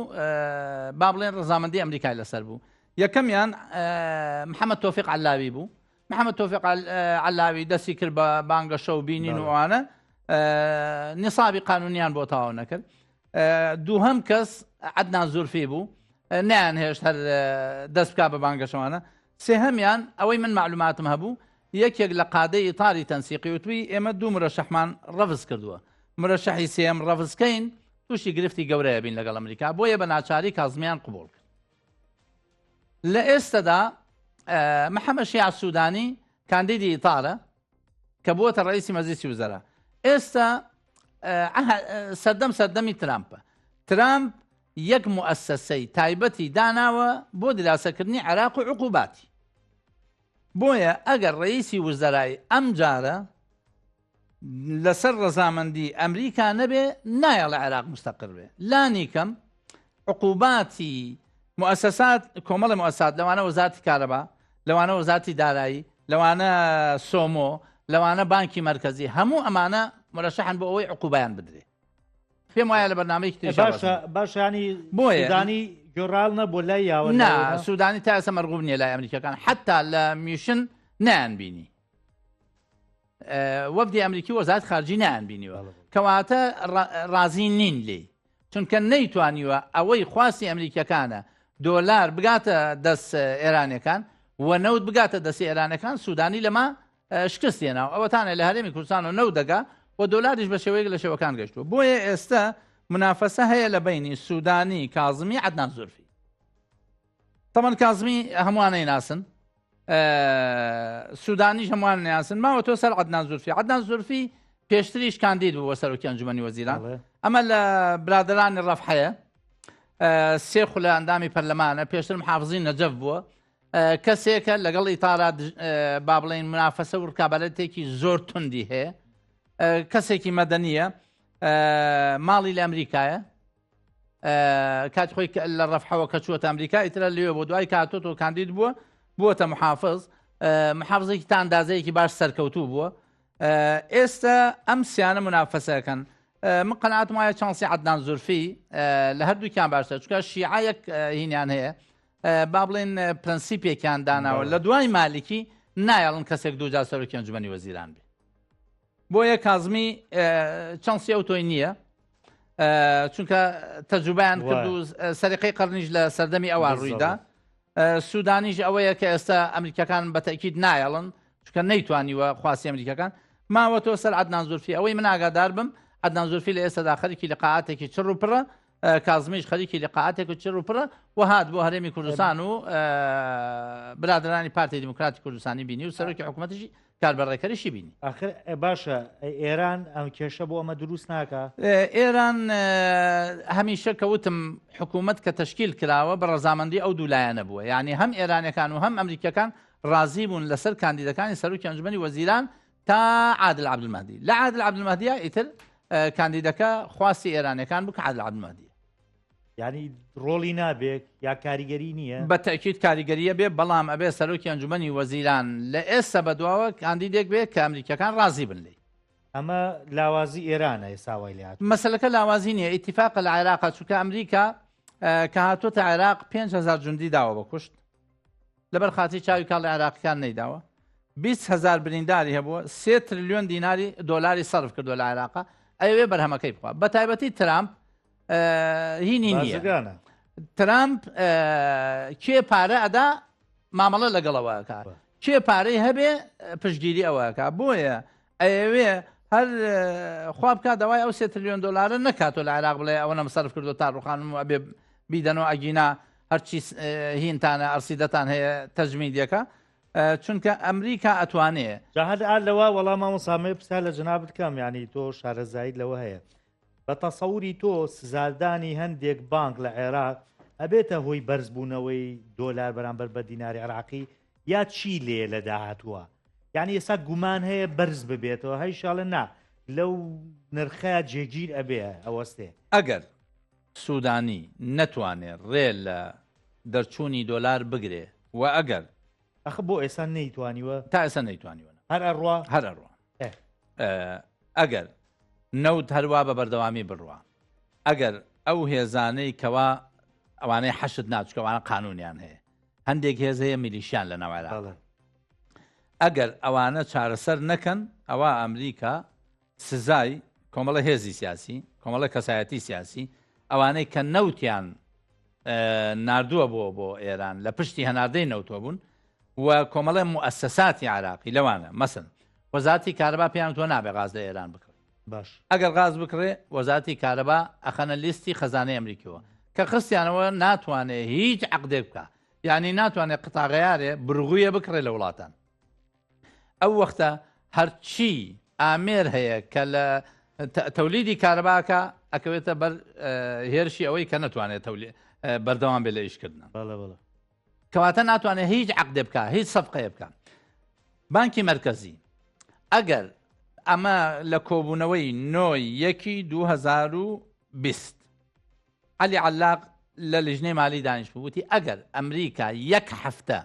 با بڵێن ڕەزامەندی ئەمریکای لەسەر بوو یەکەمیان محەممەد تۆفیق عەلاوی بوو محەممەد تۆفیق عەلاوی دەستی کرد بە بانگەشە و بینین و ئەوانە نیسابی قانونیان بۆ تەواو نەکرد دووهەم کەس عەدنان زولفی بوو نیان هێشت هەر دەست بکات بە بانگەشەوانە سێهەمیان ئەوەی من معلوماتم هەبوو یەکێک لە قادەی ئیتاری تەنسیقی وتوی ئێمە دوو مرەشەحمان ڕەفز کردووە مرەشەحی سێم ڕەفزکەین تووشی گرفتی گەورەیە بین لەگەڵ ئەمریکا بۆیە بە ناچاری کازمیان قبول کرد لە ئێستادا محەممەد شیع سوودانی کاندیدی ئیتارە کە بووەتە ڕئیسی مەجلیسی وزەرا ئێستا سەردەمی ترامپە ترامپ یەک موئەسسەسەی تایبەتی داناوە بۆ دراسەکردنی عێراق و عقوباتی بۆیە ئەگەر ڕئیسی وزەرای ئەم جارە لەسەر ڕەزامەندی ئەمریکا نەبێ نایە لە عێراق مستەقر بێ لانی کەم عقوباتی مؤسسات کۆمەڵی مؤسسات لەوانە وەزارەتی کارەبا لەوانە وەزارەتی دارایی لەوانە سۆمۆ لەوانە بانکی مرکزی هەموو ئەمانە مرەشەحن بۆ ئەوەی عقوبایان بدرێ پێم وایە لە بەرنامەیەکی باش ینی سودانی گۆڕال نەبوو لای یاوە نا سودانی تا ئێستا مەرغوب نییە لای ئەمریکەکان حتا لە میشن نیان بینی وەفدی ئەمریکی وەزارەتی خارجی نیان بینیوە کەواتە ڕازی نین لێ چونکە نەیتوانیوە ئەوەی خواستی ئەمریکەکانە دۆلار بگاتە دەست ئێرانەکان و نەوت بگاتە دەستی ئێرانەکان سودانی لەما شکستێناو ئەوەتانە لە هەرێمی کوردستان و نەوت دەگا و دۆلاریش بە شێوەیەک لە شێوەکان گەشتووە بۆیە ئێستا منافەسە هەیە لە بینی سودانی کازمی عەدنان زولفی تەمەن کازمی هەمووانەی ناسن سودانیش هەمووان ناسن ماوە تۆ سەر عەدنان زولفی عەدنان زولفی پێشتریش کاندید بوو بە سەرۆکی ئەنجومەنی وەزیران ئەمە لە برادرانی ڕەفحەیە سێ خولە لە ئەندامی پەرلەمانە پێشتر محافزی نەجەف بووە کەسێکە لەگەڵ ئیتارا با بڵێن منافەسە و ڕکابەتێکی زۆر توندی هەیە کەسێکی مەدەنیە ماڵی لە ئەمریکایە کات خۆی لە ڕەفحەوە کە چووەتە ئەمریکا ئیترە لێوێ بۆ دوای کاتۆ کاندید بووە بووەتە محافظ محافزێکی تا ئەندازەیەکی باش سەرکەوتوو بووە ئێستا ئەم سیانە منافەسەکەن من قەناعەتم وایە چانسی عەدنان زولفی لە هەردووکیان باشتر چونکە شیعەیەک هینیان هەیە با بڵێن پرەنسیپێکیان داناوە لە دوای مالیکی نایەڵن کەسێک دووجار سەرۆکی ئەنجومەنی وەزیران بێ بۆیە کازمی چانسی ئەو تۆی نییە چونکە تەجروبەیان کرد و سەرقەی قەرنیش لە سەردەمی ئەوان ڕوویدا سودانیش ئەوەیە کە ئێستا ئەمریکەکان بە تەکید نایەڵن چونکە نەیتوانیوە خواستی ئەمریکەکان ماوە تۆ سەر عەدنان زولفی ئەوەی من ئاگادار بم عەدنان زولفی لە ئێستادا خەریکی لقاعاتێکی چڕ و پڕە کازمیش خەریکی لقاعاتێک و چڕ و پڕە و هات بۆ هەرێمی کوردستان و برادرانی پارتی دیموکراتی کوردستانی بینی و سەرۆکی حکوومەتیشی کاربەڕێکەریشی بینی ئاخر باشە ئێران ئەم کێشە بۆ ئەمە دروست ناکە ئێران هەمیشە کەوتم حکوومەت کە تەشکیل کراوە بە ڕەزامەندی ئەو دوولایەنە بووە یعنی هەم ئێرانەکان و هەم ئەمریکەکان ڕازی بوون لەسەر کاندیدەکانی سەرۆکی ئەنجومەنی وەزیران تا عادل عەبدولمەهدی لە عادل عەبدولمەهدیە ئیتر کاندیدەکە خواستی ئێرانەکان بوو کە عادل عەبدولمەهدیە یعنی ڕۆڵی نابێت یا کاریگەری نییە بە تەکید کاریگەریە بێ بەڵام ئەبێ سەرۆکی ئەنجومەنی وەزیران لە ئێستا بەدواوە کاندیدێک بێت کە ئەمریکەکان ڕازی بن لێ ئەمە لاوازی ئێرانە ئێساوای لات مەسەلەکە لاوازی نییە ئیتیفاق لە عێراق چونکە ئەمریکا کە هاتوۆتە عێراق 5,000 جوندی داوە بە کوشت لەبەر خاتی چاوی کاڵی عێراقیان نەیداوە 20,000 برینداری هەبووە 3 تریلیۆن دیناری دۆلاری سەرف کردووە لە عێراق ئەوێ بەرهەمەکەی بخوا بە تایبەتی ترامپ هینی نییە ترامپ کێ پارە ئەدا مامەڵە لەگەڵەوەکە کێ پارەی هەبێ پشتگیری ئەوەکە بۆیە ئەوێ هەر خواب بکات دەوای ئەو 3 تریلیۆن دۆلارە نەکاتۆ لە عێراق بڵێ ئەوە نەمەسەرف کردو تا ڕوخانم و ئەبێ بیدەنەوە ئەگینا هەرچی هینتانە ئەرسیدەتان هەیە تەجمیدیەکە چونکە ئەمریکا ئەتوانێ جاهد لەوە وەڵام مامۆسامەی پرسا لە جناب بکەم ینی تۆ شارەزایی لەوە هەیە بە تەسەوری تۆ سزاردانی هەندێک بانک لە عێراق ئەبێتە هۆی بەرزبوونەوەی دۆلار بەرامبەر بە دیناری عێراقی یا چی لێ لە داهاتووە یعنی ئێستا گومان هەیە بەرز ببێتەوە هەیشاڵە نا لەو نرخە جێگیر ئەبێ ئەوەستێ ئەگەر سودانی نەتوانێت ڕێ لە دەرچوونی دۆلار بگرێ و ئەگەر ئەخ بۆ ئێستا نەیتوانیوە تا ئێستا نەیتوانیوە هەر ئەڕوا هەر ئەڕوا ئەگەر نەوت هەروە بە بەردەوامی بڕوە ئەگەر ئەو هێزانەی کەوا ئەوانەی حەشت ناچکەوانە قانونیان هەیە هەندێک هێز هەیە میلیشیان لە ناوعێراق ئەگەر ئەوانە چارەسەر نەکەن ئەوە ئەمریکا سزای کۆمەڵە هێزی سیاسی کۆمەڵە کەسایەتی سیاسی ئەوانەی کە نەوتیان ناردووە بۆ ئێران لە پشتی هەناردەی نەوتۆ بوون و کۆمەڵە موئەسسەساتی عراقی لەوانە مەسن وەزارەتی کارەبا پێیان تۆ نابێ غاز لە ئێران بکڕێت باش ئەگەر غاز بکڕێ وەزارەتی کارەبا ئەخەنە لیستی خەزانەی ئەمریکیەوە کە خستیانەوە ناتوانێت هیچ عەقدێک بکە یعنی ناتوانێت قتاغیارێ بڕغویە بکڕێ لە وڵاتان ئەو وەختە هەرچی ئامێر هەیە کە لە تەولیدی کارەباکە ئەکەوێتە بەر هێرشی ئەوەی کە نەتوانێت بەردەوام بێ لە ئیشکردن کەواتە ناتوانێت هیچ عەقدێ بکە هیچ سەفقەیە بکە بانکی مەرکەزی ئەگەر ئەمە لە کۆبوونەوەی نۆی 2020 عەلی عەلاق لە لیژنەی مالی دانیشتبوو وتی ئەگەر ئەمریکا یەک هەفتە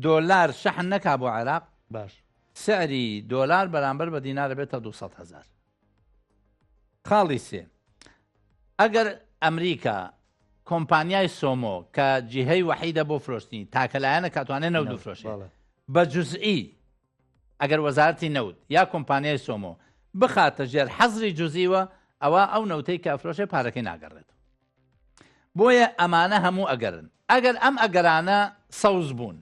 دۆلار شەحن نەکا بۆ عێراق باش سعری دۆلار بەرامبەر بە دینارە بێتە 200,000 خاڵی سێ ئەگەر ئەمریکا کۆمپانیای سۆمۆ کە جیهەی وەحیدە بۆ فرۆشتنی تاکەلایەنە کاتوانێت نەوت بفرۆشێت بە جوزئی ئەگەر وەزارەتی نەوت یا کۆمپانیای سۆمۆ بخاتە ژێر حەزری جوزیوە ئەوە ئەو نەوتەی کە ئەفرۆشێ پارەکەی ناگەڕێت بۆیە ئەمانە هەموو ئەگەرن ئەگەر ئەم ئەگەرانە سەوز بوون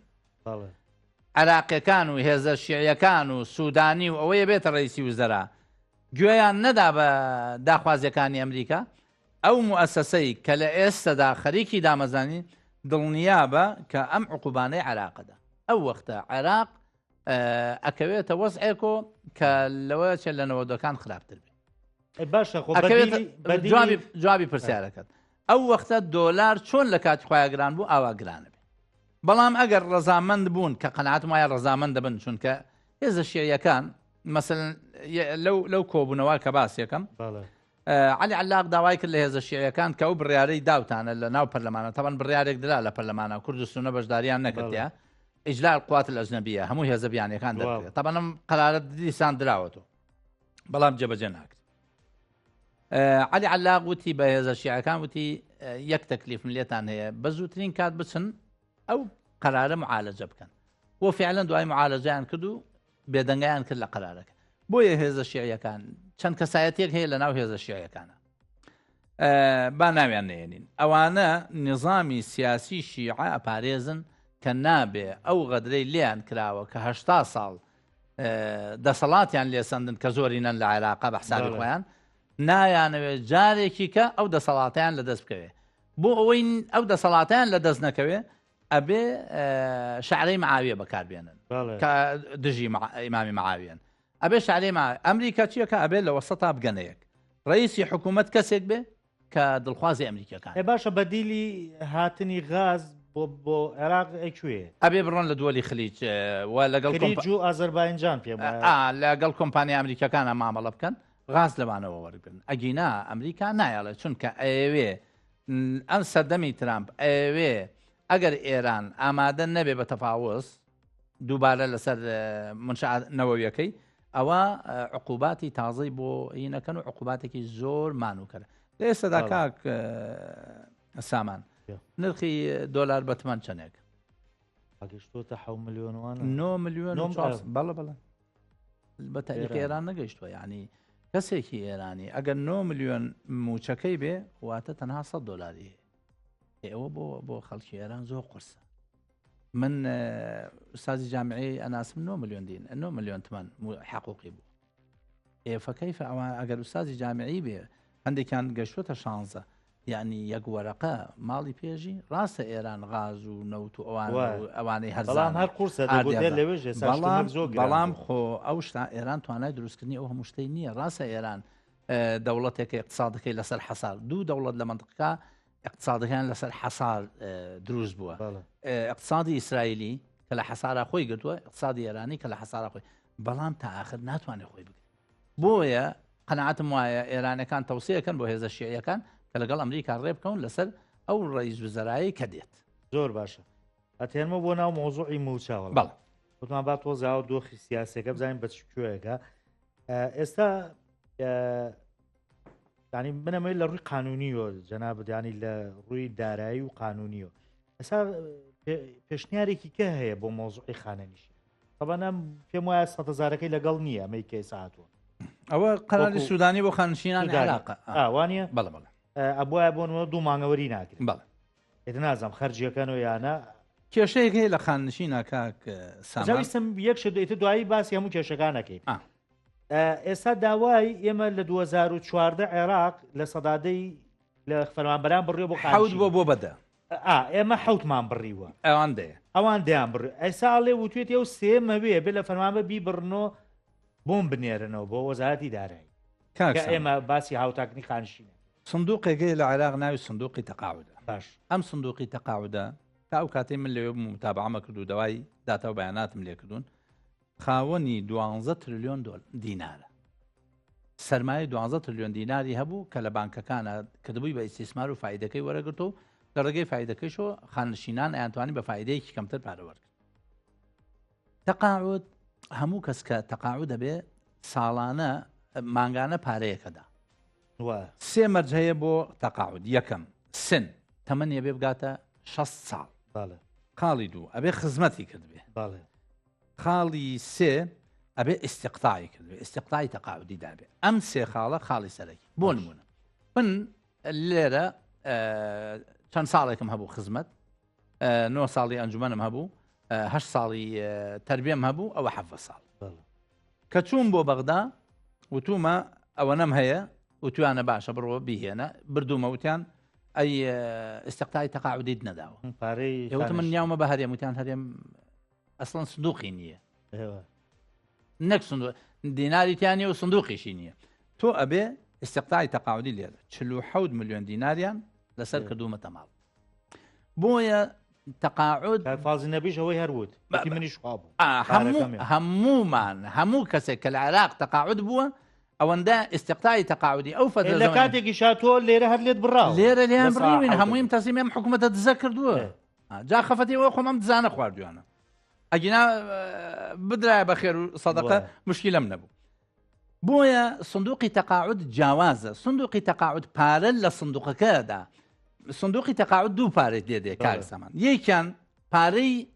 عراقیەکان و هێزە شیعیەکان و سوودانی و ئەوەیە بێتە ڕئیسی وزەرا گوێیان نەدا بە داخوازیەکانی ئەمریکا ئەو موئەسسەسەی کە لە ئێستادا خەریکی دامەزانی دڵنیابە کە ئەم عقوبانەی عێراقەدا ئەو وەختە عێراق ئەکەوێتە وەزعێکۆ کە لەوە چێ لە نەوەدەکان خراپتر بێت باشە جوابی پرسیارەکەت ئەو وەختە دۆلار چۆن لە کاتی خۆیاگران بوو ئاوا گرانە بێت بەڵام ئەگەر ڕەزامەند بوون کە قەناعەتم وایە ڕەزامەند دەبن چونکە هێزە شیعیەکان مەسەڵەن لەو کۆبوونەوە کە باس یەکەم عەلی عەلاق داوای کرد لە هێزە شیعیەکان کە ئەو بڕیارەی داوتانە لە ناو پەرلەمانە تەبەن بڕیارێک درا لە پەرلەمانە کوردستانە بەشداریان نەکردیا ئیجلال القوات الأجنبية هەموو هێزە بیانیەکان دەکرێت تەبەن ئەم قەرارە دیسان دراوەتەوە بەڵام جێبەجێ ناکرد عەلی عەلاق وتی بە هێزە شیعیەکان وتی یەک تەکلیفم لێتان هەیە بە زووترین کات بچن ئەو قەرارە معالەجە بکەن بۆ فعلا دوای معالەجەیان کرد و بێدەنگیان کرد لە قەرارەکە بۆیە هێزە شیعیەکان چەند کەسایەتێک هەیە لە ناو هێزە شیعیەکانە با ناویان نێنین ئەوانە نظامی سیاسی شیعە ئەپارێزن کە نابێ ئەو غەدرەی لێیان کراوە کە 80 ساڵ دەسەڵاتیان لێسەندن کە زۆرینەن لە عێراقا بە حسابی خۆیان نایانەوێت جارێکی کە ئەو دەسەڵاتیان لەدەست بکەوێ بۆ ئەوەی ئەو دەسەڵاتیان لەدەست نەکەوێ ئەبێ شعرەی معاویە بەکاربێنن کە دژی ئیمامی معاویەن ئەبێ شعرەی ئەمریکا چیەکە ئەبێ لە وەسەتا بگەنەیەک ڕئیسی حکوومەت کەسێک بێ کە دڵخوازی ئەمریکیەکان باشە بەدیلی هاتنی غاز بۆ عێراق ئەکوێ ئەبێ بڕۆن لە دووەلی خلیج و لەگەڵ ئازەربایجان پێ لەگەڵ کۆمپانیا ئەمریکەکانە مامەڵە بکەن غاز لەوانەوە وەرگن ئەگینا ئەمریکا نایڵێت چونکە ئەوێ ئەم سەردەمی ترامپ ئەوێ ئەگەر ئێران ئامادە نەبێ بە تەفاوز دووبارە لەسەر منشانەوەیەکەی ئەوە عقوباتی تازەی بۆ ئینەکەن و عقوباتێکی زۆر مانووکەرە لە ئێستادا کاک سامان نرخی دۆلار بەتمان چەندێک گەشتۆتە 7 ملیۆنوان 9 ملیۆن بەڵە بەڵە بە تاریخی ئێران نەگەیشتووە یعنی کەسێکی ئێرانی ئەگەر 9 ملیۆن موچەکەی بێ واتە تەنها 100 دۆلاری ئێوە بۆ خەڵکی ئێران زۆر قرسە من ئوستازی جامعەی ئەناسم 9 ملیۆن دین 9 ملیۆن تمان حقوقی بوو ئێفەکەیف ئەوان ئەگەر ئوستازی جامعەی بێ هەندێکیان گەشتوتە 16 یعنی یەک وەرەقە ماڵی پێژی ڕاستە ئێران غاز و نەوت و ئەوانەی هەرزان هەر قورسە بەڵام خۆ ئەو شتا ئێران توانای دروستکردنی ئەو هەموو شتەی نییە ڕاستە ئێران دەوڵەتێکی اقتصادەکەی لەسەر حەسار دوو دەوڵەت لە منطقەکە اقتصادەکان لەسەر حەسار دروست بووە اقتصادی ئیسرائیلی کە لە حەسارە خۆی گرتووە اقتصادی ئێرانی کە لە حەسارە خۆی بەڵام تا ئاخر ناتوانێت خۆی بگرێت بۆیە قەناعەتم وایە ئێرانەکان تەوسیەکەن بۆ هێزە شیعیەکان کە لەگەڵ ئەمریکا ڕێ بکەون لەسەر ئەو ڕئیس وزەرایی کە دێت زۆر باشە ئەتێنمە بۆ ناو مۆزوعی موچاوە بەڵ وتمان با تۆزاوە دۆخی سیاسەکە بزانین بە کوێیەکە ئێستا ینی منەمەی لە ڕووی قانونیەوە جەنابەت ینی لە ڕووی دارایی و قانونیەوە ئێستا پێشنیارێکی کە هەیە بۆ مۆزوعی خانەنیشی طبعاً پێم وایە 100,000ەکەی لەگەڵ نییە ئەمەی کەی ساعتوە ئەوە قەراڵی سوودانی بۆ خانشینان عێراق وانە بەڵێ بەڵێ ئەبواە بۆنەوە 2 مانگەوەری ناکرێت بەڵێ ئێت نازانم خەرجیەکەنەوە یانە کێشەیەک هەیە لە خاننشینە کاک سامان ویستم یەک شت دێتە دوایی باسی هەموو کێشەکانەکەی ئێستا داوای ئێمە لە 2014 عێراق لە سەدادەی لە فەرمانبەران بڕێ بۆ حەوت بۆ بەدە ئێمە حەوتمان بڕیوە ئەوان دێ ئەوان دەیان بڕ ئەساڵێ وتوێت ئەو سێمەوێ بێ لە فەرمانبە بیبڕنەوە بۆم بنێرنەوە بۆ وەزارەتی دارایی ئێمە باسی هاوتاکنی خانشینە سندوقێکی لە عێراق ناوی سندوقی تەقاعودە باش ئەم سندوقی تەقاعودە تا ئەو کاتەی من لەوێ متابعەمە کرد و دەوای داتا و بەیاناتم لێ کردوون خاوەنی 12 تریلیۆن دینارە سەرمایە 12 تریلیۆن دیناری هەبوو کە لە بانکەکانە کردبووی بە ئیستیسمار و فایدەکەی وەرەگرتو و لە ڕێگەی فایدەکەیشەوە خانشینان ئەیانتوانی بە فایدەیەکی کەمتر پارەوەرگرت تەقاعود هەموو کەس کە تەقاعود دەبێ ساڵانە مانگانە پارەیەکەدا 3 مەرج هەیە بۆ تەقاعود یەکەم سن تەمەنیە بێ بگاتە 6 ساڵ خاڵی 2 ئەبێ خزمەتی کردبێ خاڵی 3 ئەبێ ئیستیقطاعی کردبێ ئیستیقطاعی تەقاعودی دابێ ئەم 3 خاڵە خاڵی سەرەکی بۆ نمونە من لێرە چەند ساڵێکم هەبوو خزمەت 9 ساڵی ئەنجومەنم هەبوو 8 ساڵی تربیەم هەبوو ئەوە 7 ساڵ کە چوون بۆ بەغدا وتومە ئەوە نەم هەیە وتوانە باشە بڕۆ بیهێنە بردوومە وتیان ئەی ئیستیقطاعی تەقاعودیت نەداوە ئێوەتە من نیاومە بە هەرێم وتیان هەرێم ئەسڵەن سندوقی نییە نەک دیناریتیانە و سندوقیشی نییە تۆ ئەبێ ئیستیقطاعی تەقاعودی لێرە 47 ملیۆن دیناریان لەسەر کردومەتە ماڵ بۆیە تەقاعود فازی نەبیش ئەوەی هەروت منیش هەمومان هەموو کەسێک کە لە عێراق تەقاعود بووە ئەوەندە ئیستیقطاعی تەقاعودی ئەو فەترە لە کاتێکی شاتۆ لێرە هەر لێت بڕاو لێرە لیان بڕیوین هەموویم تەسیمێم حکوومەتە دزە کردووە جا خەفەتیەوە خۆمەم دزانە خواردویانە ئەگینا بدرایە بە خێر و سەدەقە مشکلەم نەبوو بۆیە سندوقی تەقاعود جیاوازە سندوقی تەقاعود پارە لە سندوقەکەدا سندوقی تەقاعود 2 پارێک دێ کاک سامان یەکیان پارەی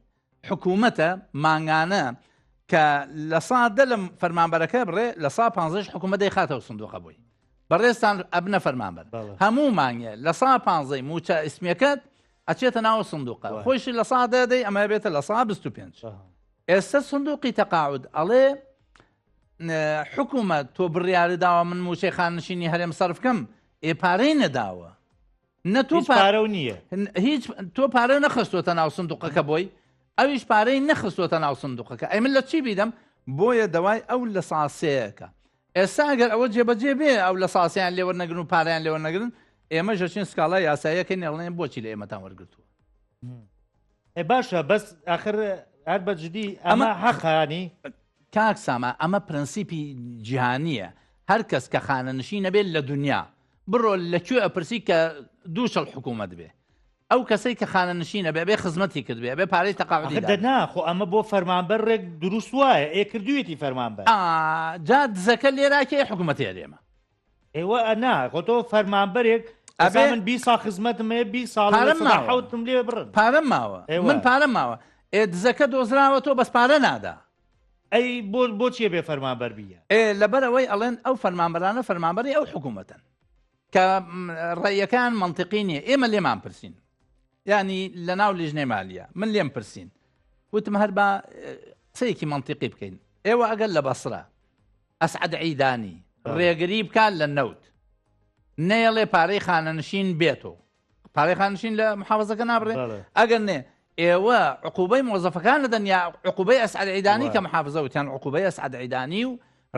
حکوومەتە مانگانە کە لە سادە لە فەرمانبەرەکە بڕێ لە 150 حکوومەت دەیخاتەوە سندوقە بووی بەڕێستان ئەبنە فەرمانبەر هەموو مانگێ لە 150 موچە ئیسمەکەت ئەچێتە ناوە سندوقە خۆشی لە سادە دەی ئەمە بێتە لە 125 ئێستا سندوقی تەقاعود ئەڵێ حکوومەت تۆ بڕیاری داوە من موچەی خانشینی هەرێم سەرفکەم پارەی نەداوە نە تۆ پارە نییە هیچ تۆ پارە نەخستوتە ناو سندوقەکە بۆی ئەویش پارەی نەخستوتە ناو سندوقەکە ئەی من لە چی بیدەم بۆیە دەوای ئەو لە ساسەیەەکە ئێستا ئەگەر ئەوە جێبەجێ بێ ئەو لە ساسیان لێوەرنەگرن و پاریان لێوەرنەگرن ئێمە ژەچین سکاڵای یاساییەکەی نێڵێن بۆچی لە ئێمەتان وەرگرتووە باشە بەس آخر هەر بەجددی ئەمە حەقانی کاک ساما ئەمە پرەنسیپی جیهانیە هەر کەس کە خانەنشین نەبێت لە دنیا بڕۆ لەکوێ ئەپرسی کە دووشەڵ حکوومەت بێ ئەو کەسەی کە خانەنشینە بێ خزمەتی کردبێ بێ پارەی تەقاعودی ناخۆ ئەمە بۆ فەرمانبەر ڕێک دروست وایە کردوێتی فەرمانبەر جا دزەکە لێراکێ حکوومەتی هەرێمە ئێوە ئەنا خۆ تۆ فەرمانبەرێک من 20 ساڵ خزمەتم 20 ساڵ حوتم لێ بڕن پارەم ماوە من پارەم ماوە دزەکە دۆزراوە تۆ بەس پارە نادا ئەی بۆچیە بێ فەرمانبەر بیە لەبەرەوەی ئەڵێن ئەو فەرمانبەرانە فەرمانبەری ئەو حکوومەتن کە ڕێیەکان منطقی نییە ئێمە لێمان پرسین یعنی لە ناو لیژنەی مالیە من لێم پرسین وتم هەر بە قسەیەکی منطقی بکەین ئێوە ئەگەر لە بەسرە ئەسعەد عیدانی ڕێگری بکات لە نەوت نەیەڵێ پارەی خانەنشین بێتەوە پارەی خانشین لە محافزەکە نابڕێ ئەگەر نێ ئێوە عقوبەی مۆزەفەکان لە دەنیا عقوبەی ئەسعەد عیدانی کە محافزە وتیان عقوبەی ئەسعەد عیدانی و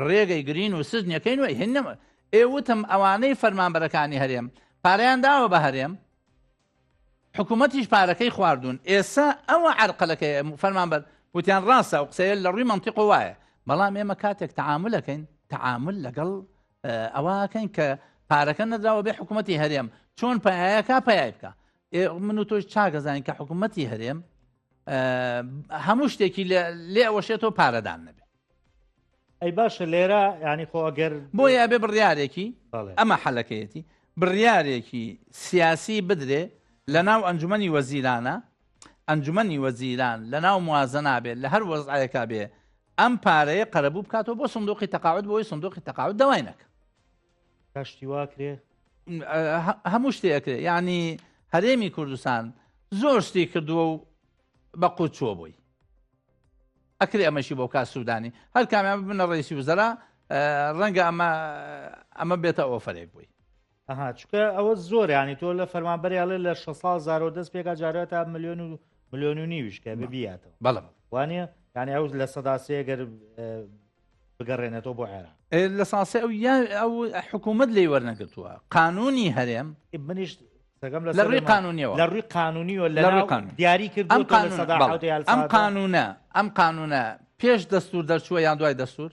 ڕێگەی گرین و سزنیەکەین و هێنەمە ئێوتم ئەوانەی فەرمانبەرەکانی هەرێم پارەیان داوە بە هەرێم حکوومەتیش پارەکەی خواردوون ئێستا ئەوە عەرقەلەکەی فەرمانبەر وتیان ڕاستە و قسەیە لە ڕووی منطق وایە بەڵام ئێمە کاتێک تەعاملەکەین تەعامل لەگەڵ ئەوەکەین کە پارەکە نەدراوە بێ حکوومەتی هەرێم چۆن پایەکە پایای بکە من و تۆش چاگەزانین کە حکوومەتی هەرێم هەموو شتێکی لێ ئەوەشێتەوە پارەدان نەبێت ئەی باشە لێرە ینی خۆ ئەگەر بۆیە بێ بڕیارێکی بەڵێ. ئەمە حەلەکەیەتی بڕیارێکی سیاسی بدرێ لە ناو ئەنجومەنی وەزیرانە ئەنجومەنی وەزیران لە ناو موازنە بێت لە هەر وەزعەیەکا بێ ئەم پارەیە قەرەبوو بکاتەوە بۆ سندوقی تەقاعد بۆی سندوقی تەقاعد دەوای نەکە کاشتی واکرێ هەموو شتێکرێ یعنی هەرێمی کوردستان زۆر شتی کردووە و بە قوت چووە بووی ئەکرێ ئەمەشی بۆ کات سوودانی هەر کامیان بنە ڕێیسی وزەرا ڕەنگە ئەمە بێتە ئۆفەرێک بووی ئەها چکە ئەوە زۆر ینی تۆ لە فەرمانبەریاڵێ لە 600 دەست پێکا جارێت تا ملیۆن و نیویشکە ببیاتەوە بەڵم وانە ینی ئەو لە سەداسەیە گەر بگەڕێنێتەوە بۆ عێراق لە ساسێ ئەو حکوومەت لێی وەرنەگرتووە قانونی هەرێم منیش لە ڕووی قانونیەوە لە ڕووی قانونیەوە لە دیاری کردو ئەم قانونە پێش دەستور دەرچووە یان دوای دەستور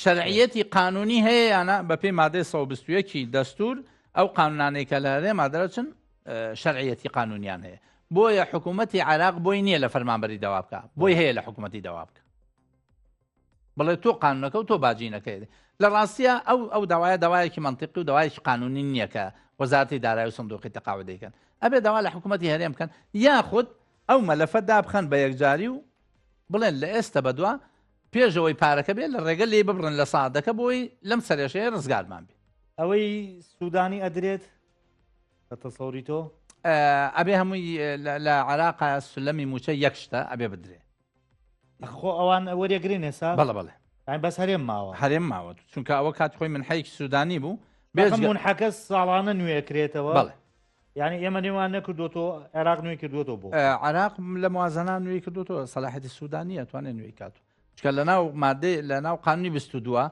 شەرعیەتی قانونی هەیە یانە بە پێی مادەی 121 دەستور ئەو قانونانەی کە لە هەرێما دەرەچن شەرعیەتی قانونیان هەیە بۆیە حکوومەتی عێراق بۆی نییە لە فەرمانبەری داوا بکە بۆی هەیە لە حکوومەتی داوا بکە بڵێ تۆ قانونەکە و تۆ باجینەکەی لە ڕاستیە ئەو داوایە داوایەکی منطقی و داوایەکی قانونی نییە کە وەزارەتی دارایی و سندوقی تەقاعد دەیکەن ئەبێ داوا لە حکوومەتی هەرێم بکەن یاخود ئەو مەلەفە دابخەن بە یەکجاری و بڵێن لە ئێستا بەدووە پێشەوەی پارەکە بێت لە ڕێگە لێ ببڕن لە ساعدەکە بۆی لەم سەرێشەیە ڕزگارمان بێت ئەوەی سوودانی ئەدرێت بە تەسەوری تۆ ئەبێ هەمووی لە عێراقا سلەمی موچە یەک شتە ئەبێ بدرێ خۆ ئەوان وەرێگرین ێستا بەڵێ بەس هەرێم ماوە هەرێم ماوە چونکە ئەوە کات خۆی من حەیەکی سوودانی بوو بێزمونحەکە ساڵانە نوێکرێتەوە بەڵێ یعنی ئێمە نێوان نەکردوەوە عێراق نوێی کردوەوە بۆ عێراق لە موازنان نوێی کردوەوە سەلاحەتی سوودانیە توانێت نوێی کاتوە چکە لە ناو مادەی لە ناو قانونی 22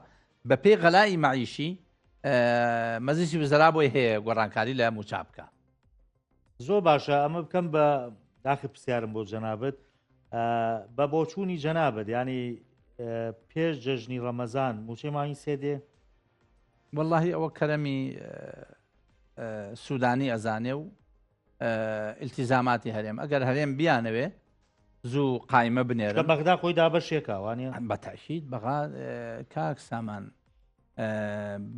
بە پێی غەلای مەعیشی مەزیسی وزەرا بۆی هەیە گۆڕانکاری لە موچا بکە زۆر باشە ئەمە بکەم بە داخی پرسیارم بۆ جەنابەت بە بۆچوونی جەنابەت ینی پێش جەژنی ڕەمەزان موچەی مانگی سێدێ واللهی ئەوە کەرەمی سوودانی ئەزانێ و ئیلتیزاماتی هەرێم ئەگەر هەرێم بیانەوێ زوو قایمە بنێرە بەغدا خۆی دابەشێکاوانە بەتاشید بەغا کاک سامان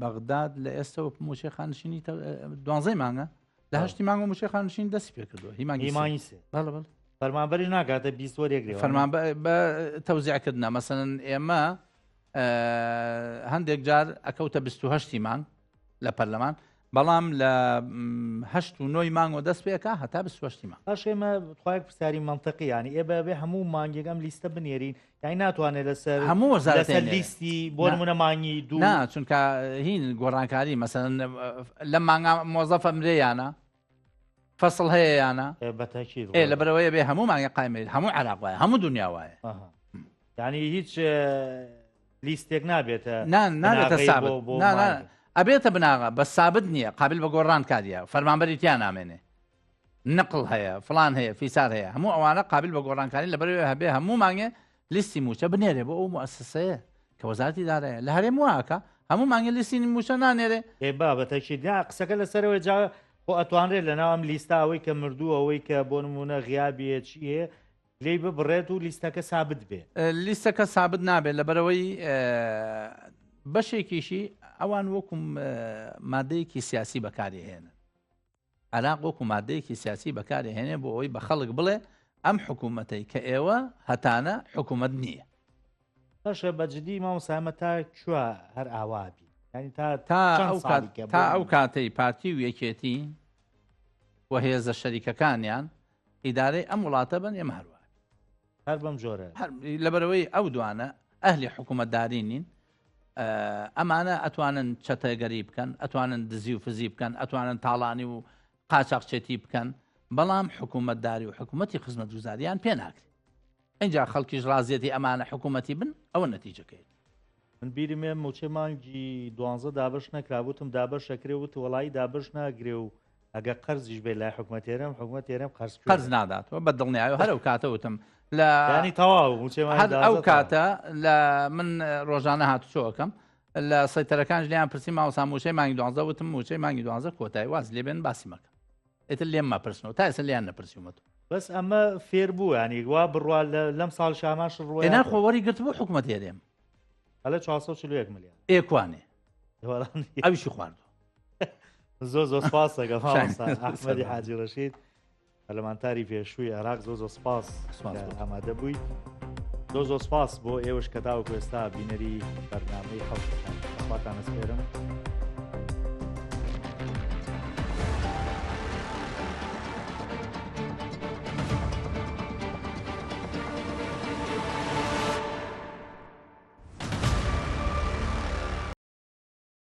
بەغداد لە ئێستەوە موچەی خانشینی 12 مانگە لە هەشتی مانگ و موچەی خانشین دەستی پێ کردووە هیمانی سێ فەرمانبەری ناکاتە 20 وەرێگرێ فەرمان بە تەوزیعکردنا مەسەن ئێمە هەندێک جار ئەکەوتە 28 مانگ لە پەرلەمان بەڵام لە 8 و 9 مانگەوە دەست پێکە هەتا 28 مانگ باش ئێمە خۆیان پرسیاری منطقی ینی ئێ بێ هەموو مانگێکم لیستە بنێرین یانی ناتوانێت لەسەر هەموو وەزارەت لیستی بۆ نمونە مانگی دوو نا چونکە هین گۆڕانکاری مەسەن لە مانگا مۆزەفە مرێیانە فەسڵ هەیە یانە بەتاکید لە بەرەوەی بێ هەموو مانگە قایمێت هەموو عێراق وایە هەموو دنیا وایە ینی هیچ لیستێک نابێتە نابێتە سابت ئەبێتە بناغە بە سابت نییە قابل بە گۆڕان کاریە فەرمانبەری تیان نامێنێ نقل هەیە فلان هەیە فیسار هەیە هەموو ئەوانە قابل بە گۆڕانکاری لە بەرەوەی هەبێ هەموو مانگێ لیستی موچە بنێرێ بۆ ئەو مؤسسەیە کە وەزارەتی دارایە لە هەرێم واکە هەموو مانگە لیستی موچە نانێرێ با بەتەکید قسەکە لەسەرەوەی جا خۆ ئەتوانرێت لە ناوم لیستا ئەوەی کە مردووە ئەوەی کە بۆ نمونە غیابێت چیە لێی ببڕێت و لیستەکە سابت بێ لیستەکە سابت نابێت لە بەرەوەی بەشێکیشی ئەوان وەکوم مادەیەکی سیاسی بەکاری هێنن عێراق وەکو مادەیەکی سیاسی بەکاری هێنێ بۆ ئەوەی بە خەڵک بڵێ ئەم حکوومەتەی کە ئێوە هەتانە حکوومەت نییە باشە بەجددی مامۆسامە تا کوێ هەر ئاوابی ینی تا ئەو کاتەی پارتی و یەکێتی و هێزە شەریکەکانیان ئیدارەی ئەم وڵاتە بن ئێمە هەروە هەر بەم جۆرە لەبەرەوەی ئەو دوانە ئەهلی حکوومەتداری نین ئەمانە ئەتوانن چەتەگەری بکەن ئەتوانن دزی و فزی بکەن ئەتوانن تاڵانی و قاچاقچێتی بکەن بەڵام حکوومەتداری و حکوومەتی خزمەت گوزاریان پێ ناکرێت اینجا خەڵکیش ڕازیەتی ئەمانە حکوومەتی بن ئەوە نەتیجەکەیت من بیرمێ موچێ مانگی 12 دابش نەکرابوتم دابش شەکرێ وت وڵی دابش ناگرێ و ئەگە قەرزیش بێ لای حکوومەتێرم حکوومەتێرم قەرز ناداتەوە بە دڵنیایی هەر ئەو کاتەوتم لە ینی تەواو ئەو کاتە لە من ڕۆژانە هاتوچۆکەم لە سەیتەرەکان لیان پرسی ماوەسا موچەی مانگی 12 وتم موچەی مانگی 12 کۆتایی واز لێ بێن باسی مەکەم ئێتر لێم مەپرسنەوە تا ئێستا لیان نەپرسیومەوە بەس ئەمە فێر بوو ینی وا بڕوا لەم ساڵ شاماش ڕوە ناخۆوەری گرت بوو حکوومەت هێرێم هەلە 441 ملیار ئێکوانێ وەڵام ئەویشی خواردو زۆ سپاس دەگەم شاید. ئەحمەدی حاجی ڕەشید پەرلەمانتاری پێشووی عێراق زۆ سپاس سپاس بۆ. ئامادە بووی زۆ سپاس بۆ ئێوەش کە تاوەکو ئێستا بینەری بەرنامەی خەڵکتان خەڵاتان ئەسپێرم